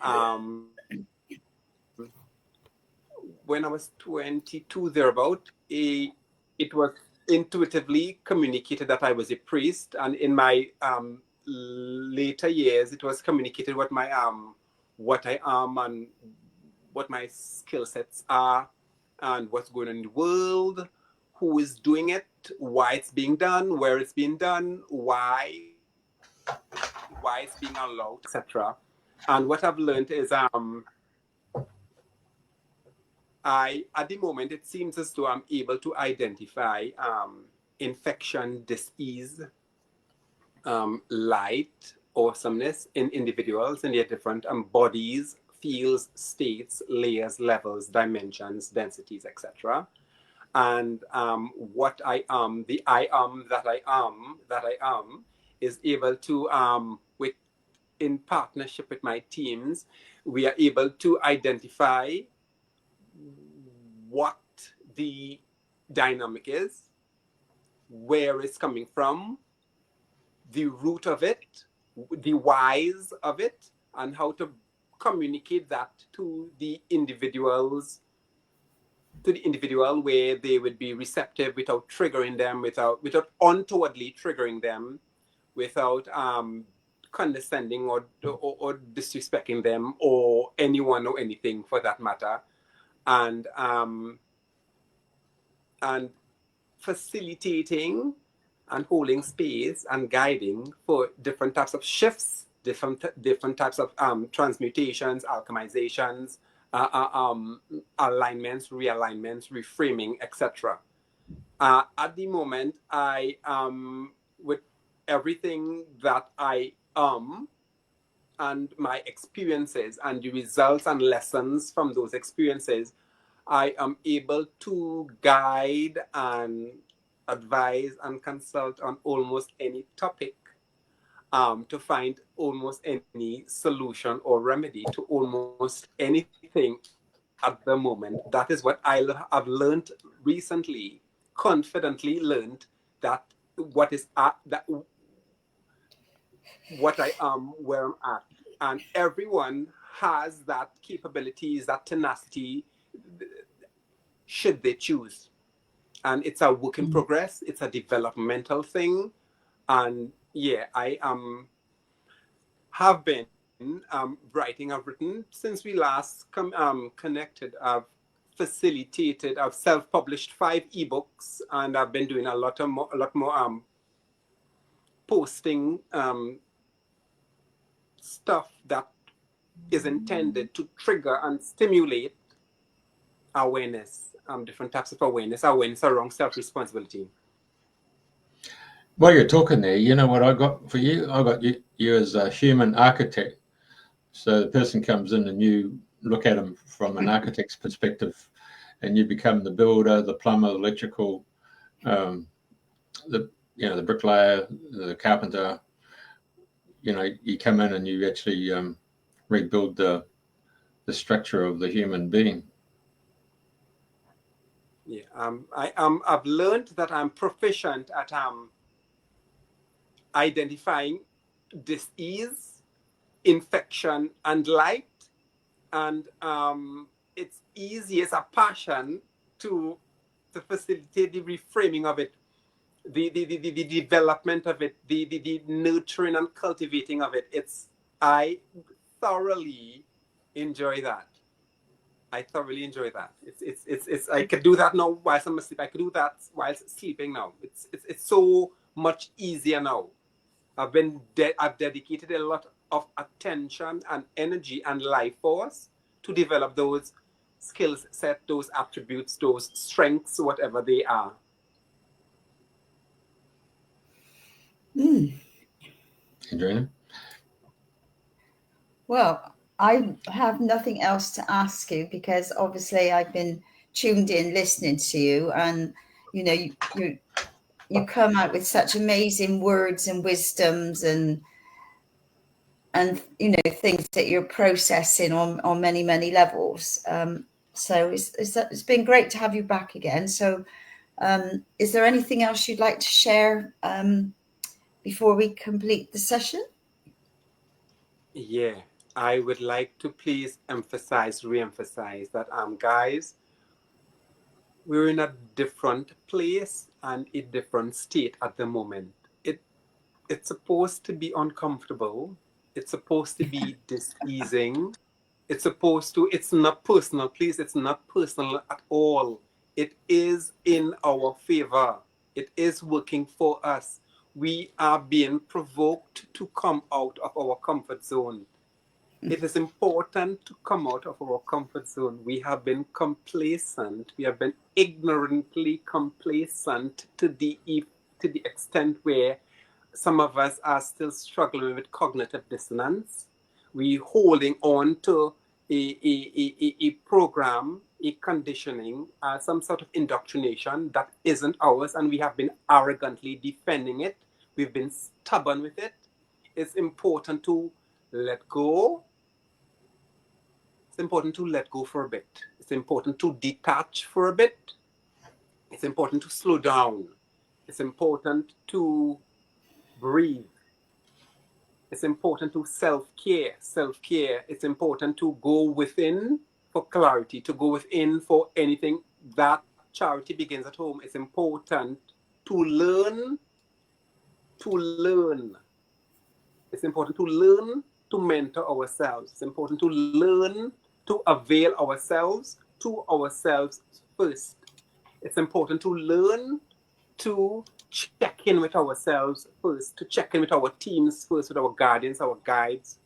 when I was 22 thereabout, it was intuitively communicated that I was a priest, and in my later years, it was communicated what I am and what my skill sets are, and what's going on in the world, who is doing it, why it's being done, where it's being done, why it's being allowed, etc. And what I've learned is at the moment, it seems as though I'm able to identify infection, disease, light, awesomeness in individuals in their different bodies, fields, states, layers, levels, dimensions, densities, etc. And what I am, the I am that I am, is able to, with in partnership with my teams, we are able to identify what the dynamic is, where it's coming from, the root of it, the whys of it, and how to communicate that to the individual where they would be receptive without triggering them, without untowardly triggering them, without condescending or disrespecting them or anyone or anything for that matter, and facilitating and holding space and guiding for different types of shifts, different types of transmutations, alchemizations, alignments, realignments, reframing, etc. At the moment, I with everything that I and my experiences and the results and lessons from those experiences, I am able to guide and advise and consult on almost any topic, to find almost any solution or remedy to almost anything at the moment. That is what I've learned recently, confidently learned that what is that what I am, where I'm at, and everyone has that capabilities, that tenacity, should they choose. And it's a work in progress. It's a developmental thing. And yeah, I have been writing. I've written since we last connected. I've facilitated. I've self-published 5 ebooks, and I've been doing a lot more posting stuff that is intended to trigger and stimulate awareness, different types of awareness around self-responsibility. While you're talking there, you know what I got for you? I got you as a human architect. So the person comes in and you look at them from an architect's perspective, and you become the builder, the plumber, the electrical, the bricklayer, the carpenter. You know, you come in and you actually rebuild the structure of the human being. Yeah, I've learned that I'm proficient at identifying disease, infection, and light, and it's easy as a passion to facilitate the reframing of it, the development of it, the nurturing and cultivating of it. I thoroughly enjoy that. I thoroughly enjoy that. It's I could do that now whilst I'm asleep. I could do that whilst sleeping now. It's so much easier now. I've dedicated a lot of attention and energy and life force to develop those skills set, those attributes, those strengths, whatever they are. Adriana? Well, I have nothing else to ask you, because obviously I've been tuned in listening to you, and you know, you come out with such amazing words and wisdoms, and you know, things that you're processing on many levels. So it's been great to have you back again. So is there anything else you'd like to share before we complete the session? Yeah, I would like to please re-emphasize that guys, we're in a different place and a different state at the moment. It's supposed to be uncomfortable. It's supposed to be diseasing. It's not personal, please. It's not personal at all. It is in our favor. It is working for us. We are being provoked to come out of our comfort zone. It is important to come out of our comfort zone. We have been complacent. We have been ignorantly complacent to the extent where some of us are still struggling with cognitive dissonance. We holding on to a program, a conditioning, some sort of indoctrination that isn't ours, and we have been arrogantly defending it. We've been stubborn with it. It's important to let go. It's important to let go for a bit. It's important to detach for a bit. It's important to slow down. It's important to breathe. It's important to self-care. It's important to go within for clarity, to go within for anything. That charity begins at home. It's important to learn. It's important to learn to mentor ourselves. It's important to learn to avail ourselves to ourselves first. It's important to learn to check in with ourselves first, to check in with our teams first, with our guardians, our guides,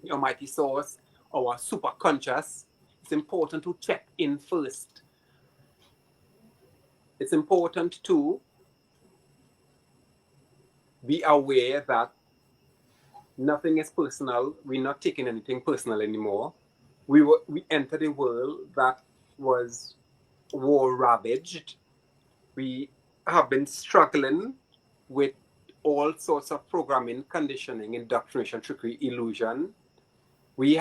the Almighty Source, our super conscious. It's important to check in first. It's important to be aware that nothing is personal. We're not taking anything personal anymore. We entered a world that was war ravaged. We have been struggling with all sorts of programming, conditioning, indoctrination, trickery, illusion. We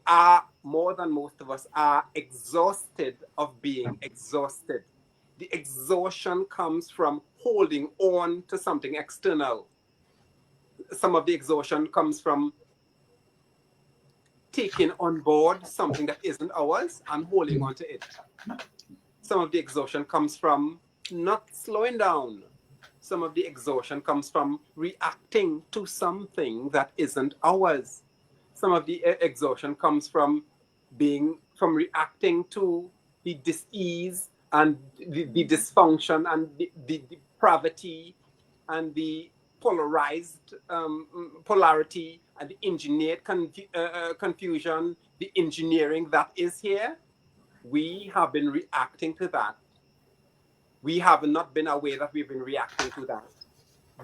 are, more than most of us, are exhausted of being exhausted. The exhaustion comes from holding on to something external. Some of the exhaustion comes from taking on board something that isn't ours and holding on to it. Some of the exhaustion comes from not slowing down. Some of the exhaustion comes from reacting to something that isn't ours. Some of the exhaustion comes from reacting to the dis-ease and the dysfunction and the depravity and the polarized polarity and the engineered confusion, the engineering that is here. We have been reacting to that. We have not been aware that we've been reacting to that.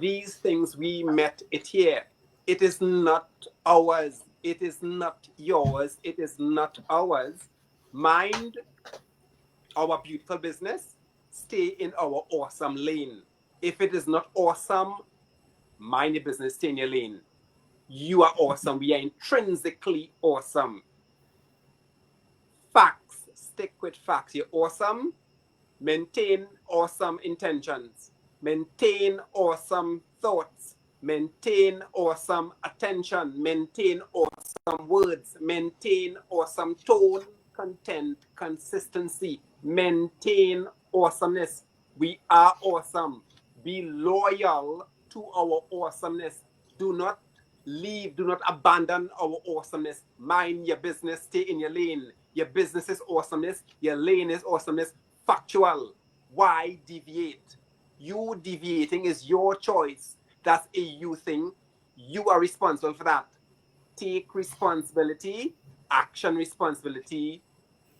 These things, we met it here. It is not ours. It is not yours. It is not ours. Mind our beautiful business. Stay in our awesome lane. If it is not awesome, mind your business, stay in your lane. You are awesome. We are intrinsically awesome. Facts. Stick with facts. You're awesome. Maintain awesome intentions. Maintain awesome thoughts. Maintain awesome attention. Maintain awesome words. Maintain awesome tone, content, consistency. Maintain awesomeness. We are awesome. Be loyal to our awesomeness. Do not leave. Do not abandon our awesomeness. Mind your business. Stay in your lane. Your business is awesomeness. Your lane is awesomeness. Factual. Why deviate? You deviating is your choice. That's a you thing. You are responsible for that. Take responsibility, action responsibility,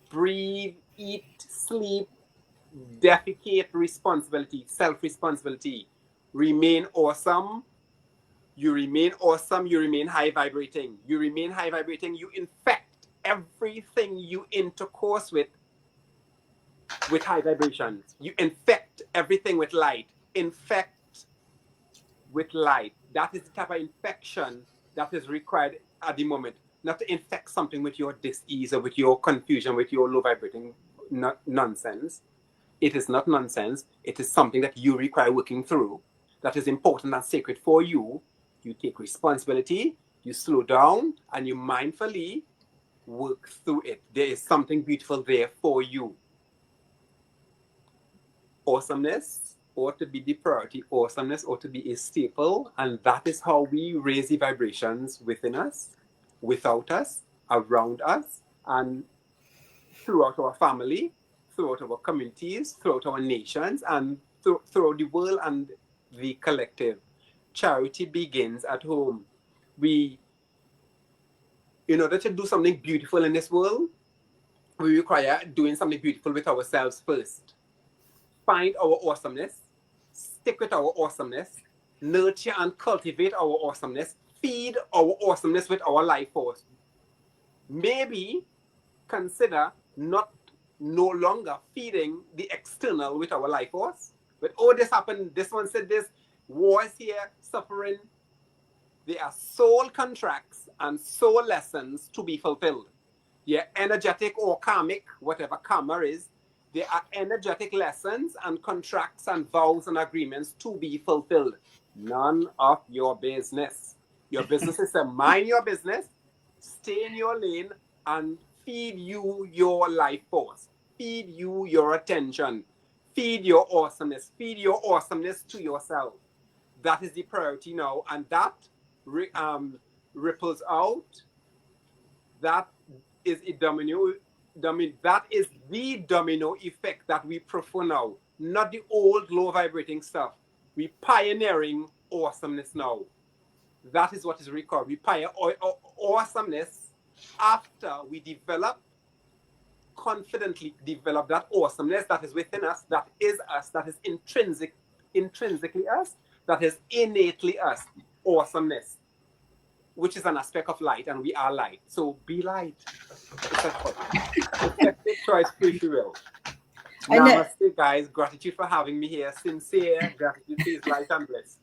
breathe, eat, sleep, defecate responsibility, self-responsibility. Remain awesome. You remain awesome. You remain high vibrating. You remain high vibrating. You infect everything you intercourse with high vibrations. You infect everything with light. Infect with light. That is the type of infection that is required at the moment. Not to infect something with your dis-ease or with your confusion, with your low vibrating nonsense. It is not nonsense. It is something that you require working through. That is important and sacred for you. You take responsibility, you slow down, and you mindfully work through it. There is something beautiful there for you. Awesomeness ought to be the priority. Awesomeness ought to be a staple, and that is how we raise the vibrations within us, without us, around us, and throughout our family, throughout our communities, throughout our nations, and throughout the world and the collective. Charity begins at home. In order to do something beautiful in this world, we require doing something beautiful with ourselves first. Find our awesomeness, stick with our awesomeness, nurture and cultivate our awesomeness, feed our awesomeness with our life force. Maybe consider no longer feeding the external with our life force. But this happened, this one said this, war is here, suffering. There are soul contracts and soul lessons to be fulfilled. Yeah, energetic or karmic, whatever karma is, there are energetic lessons and contracts and vows and agreements to be fulfilled. None of your business. Your business is to mind your business, stay in your lane, and feed you your life force. Feed you your attention. Feed your awesomeness. Feed your awesomeness to yourself. That is the priority now. And that ripples out. That is a domino. That is the domino effect that we prefer now, not the old low vibrating stuff. We pioneering awesomeness now. That is what is required. We pioneer awesomeness after we confidently develop that awesomeness that is within us, that is intrinsically us, that is innately us. Awesomeness, which is an aspect of light, and we are light. So be light. It's a choice. Effective choice, free will. Namaste, guys. Gratitude for having me here. Sincere gratitude. Please, light and bliss.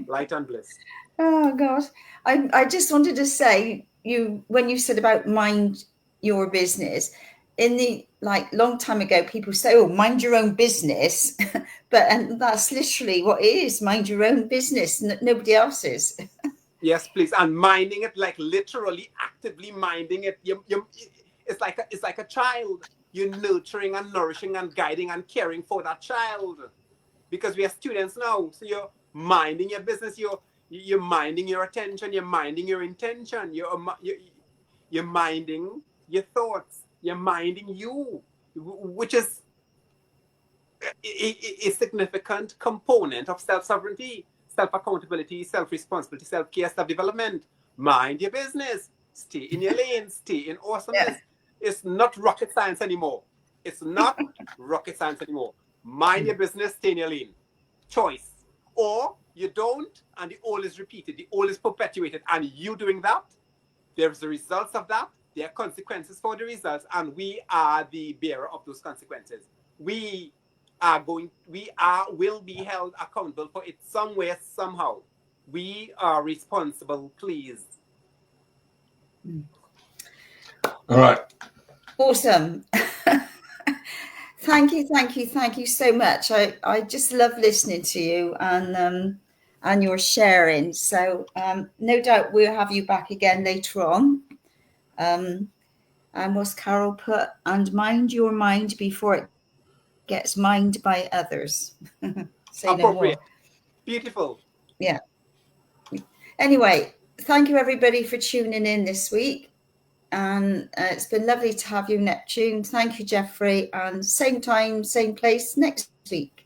Light and bliss. Oh gosh, I just wanted to say, when you said about mind your business, in the long time ago, people say, "Oh, mind your own business," and that's literally what it is: mind your own business, nobody else's. Yes, please. And minding it, like literally actively minding it. It's like a child. You're nurturing and nourishing and guiding and caring for that child. Because we are students now. So you're minding your business. You're minding your attention. You're minding your intention. You're minding your thoughts. You're minding you, which is a significant component of self-sovereignty, self-accountability, self-responsibility, self-care, self-development. Mind your business. Stay in your lane. Stay in awesomeness. Yeah. It's not rocket science anymore. It's not rocket science anymore. Mind your business. Stay in your lane. Choice. Or you don't, and the all is repeated. The all is perpetuated. And you doing that, there's the results of that. There are consequences for the results. And we are the bearer of those consequences. We will be held accountable for it somewhere, somehow. We are responsible, please. All right. Awesome. Thank you so much. I just love listening to you and your sharing. So no doubt we'll have you back again later on. And what's Carol put? And mind your mind before it gets mined by others. Say no more. Appropriate. Beautiful. Yeah. Anyway, thank you everybody for tuning in this week. And it's been lovely to have you, Neptune. Thank you, Jeffrey. And same time, same place next week.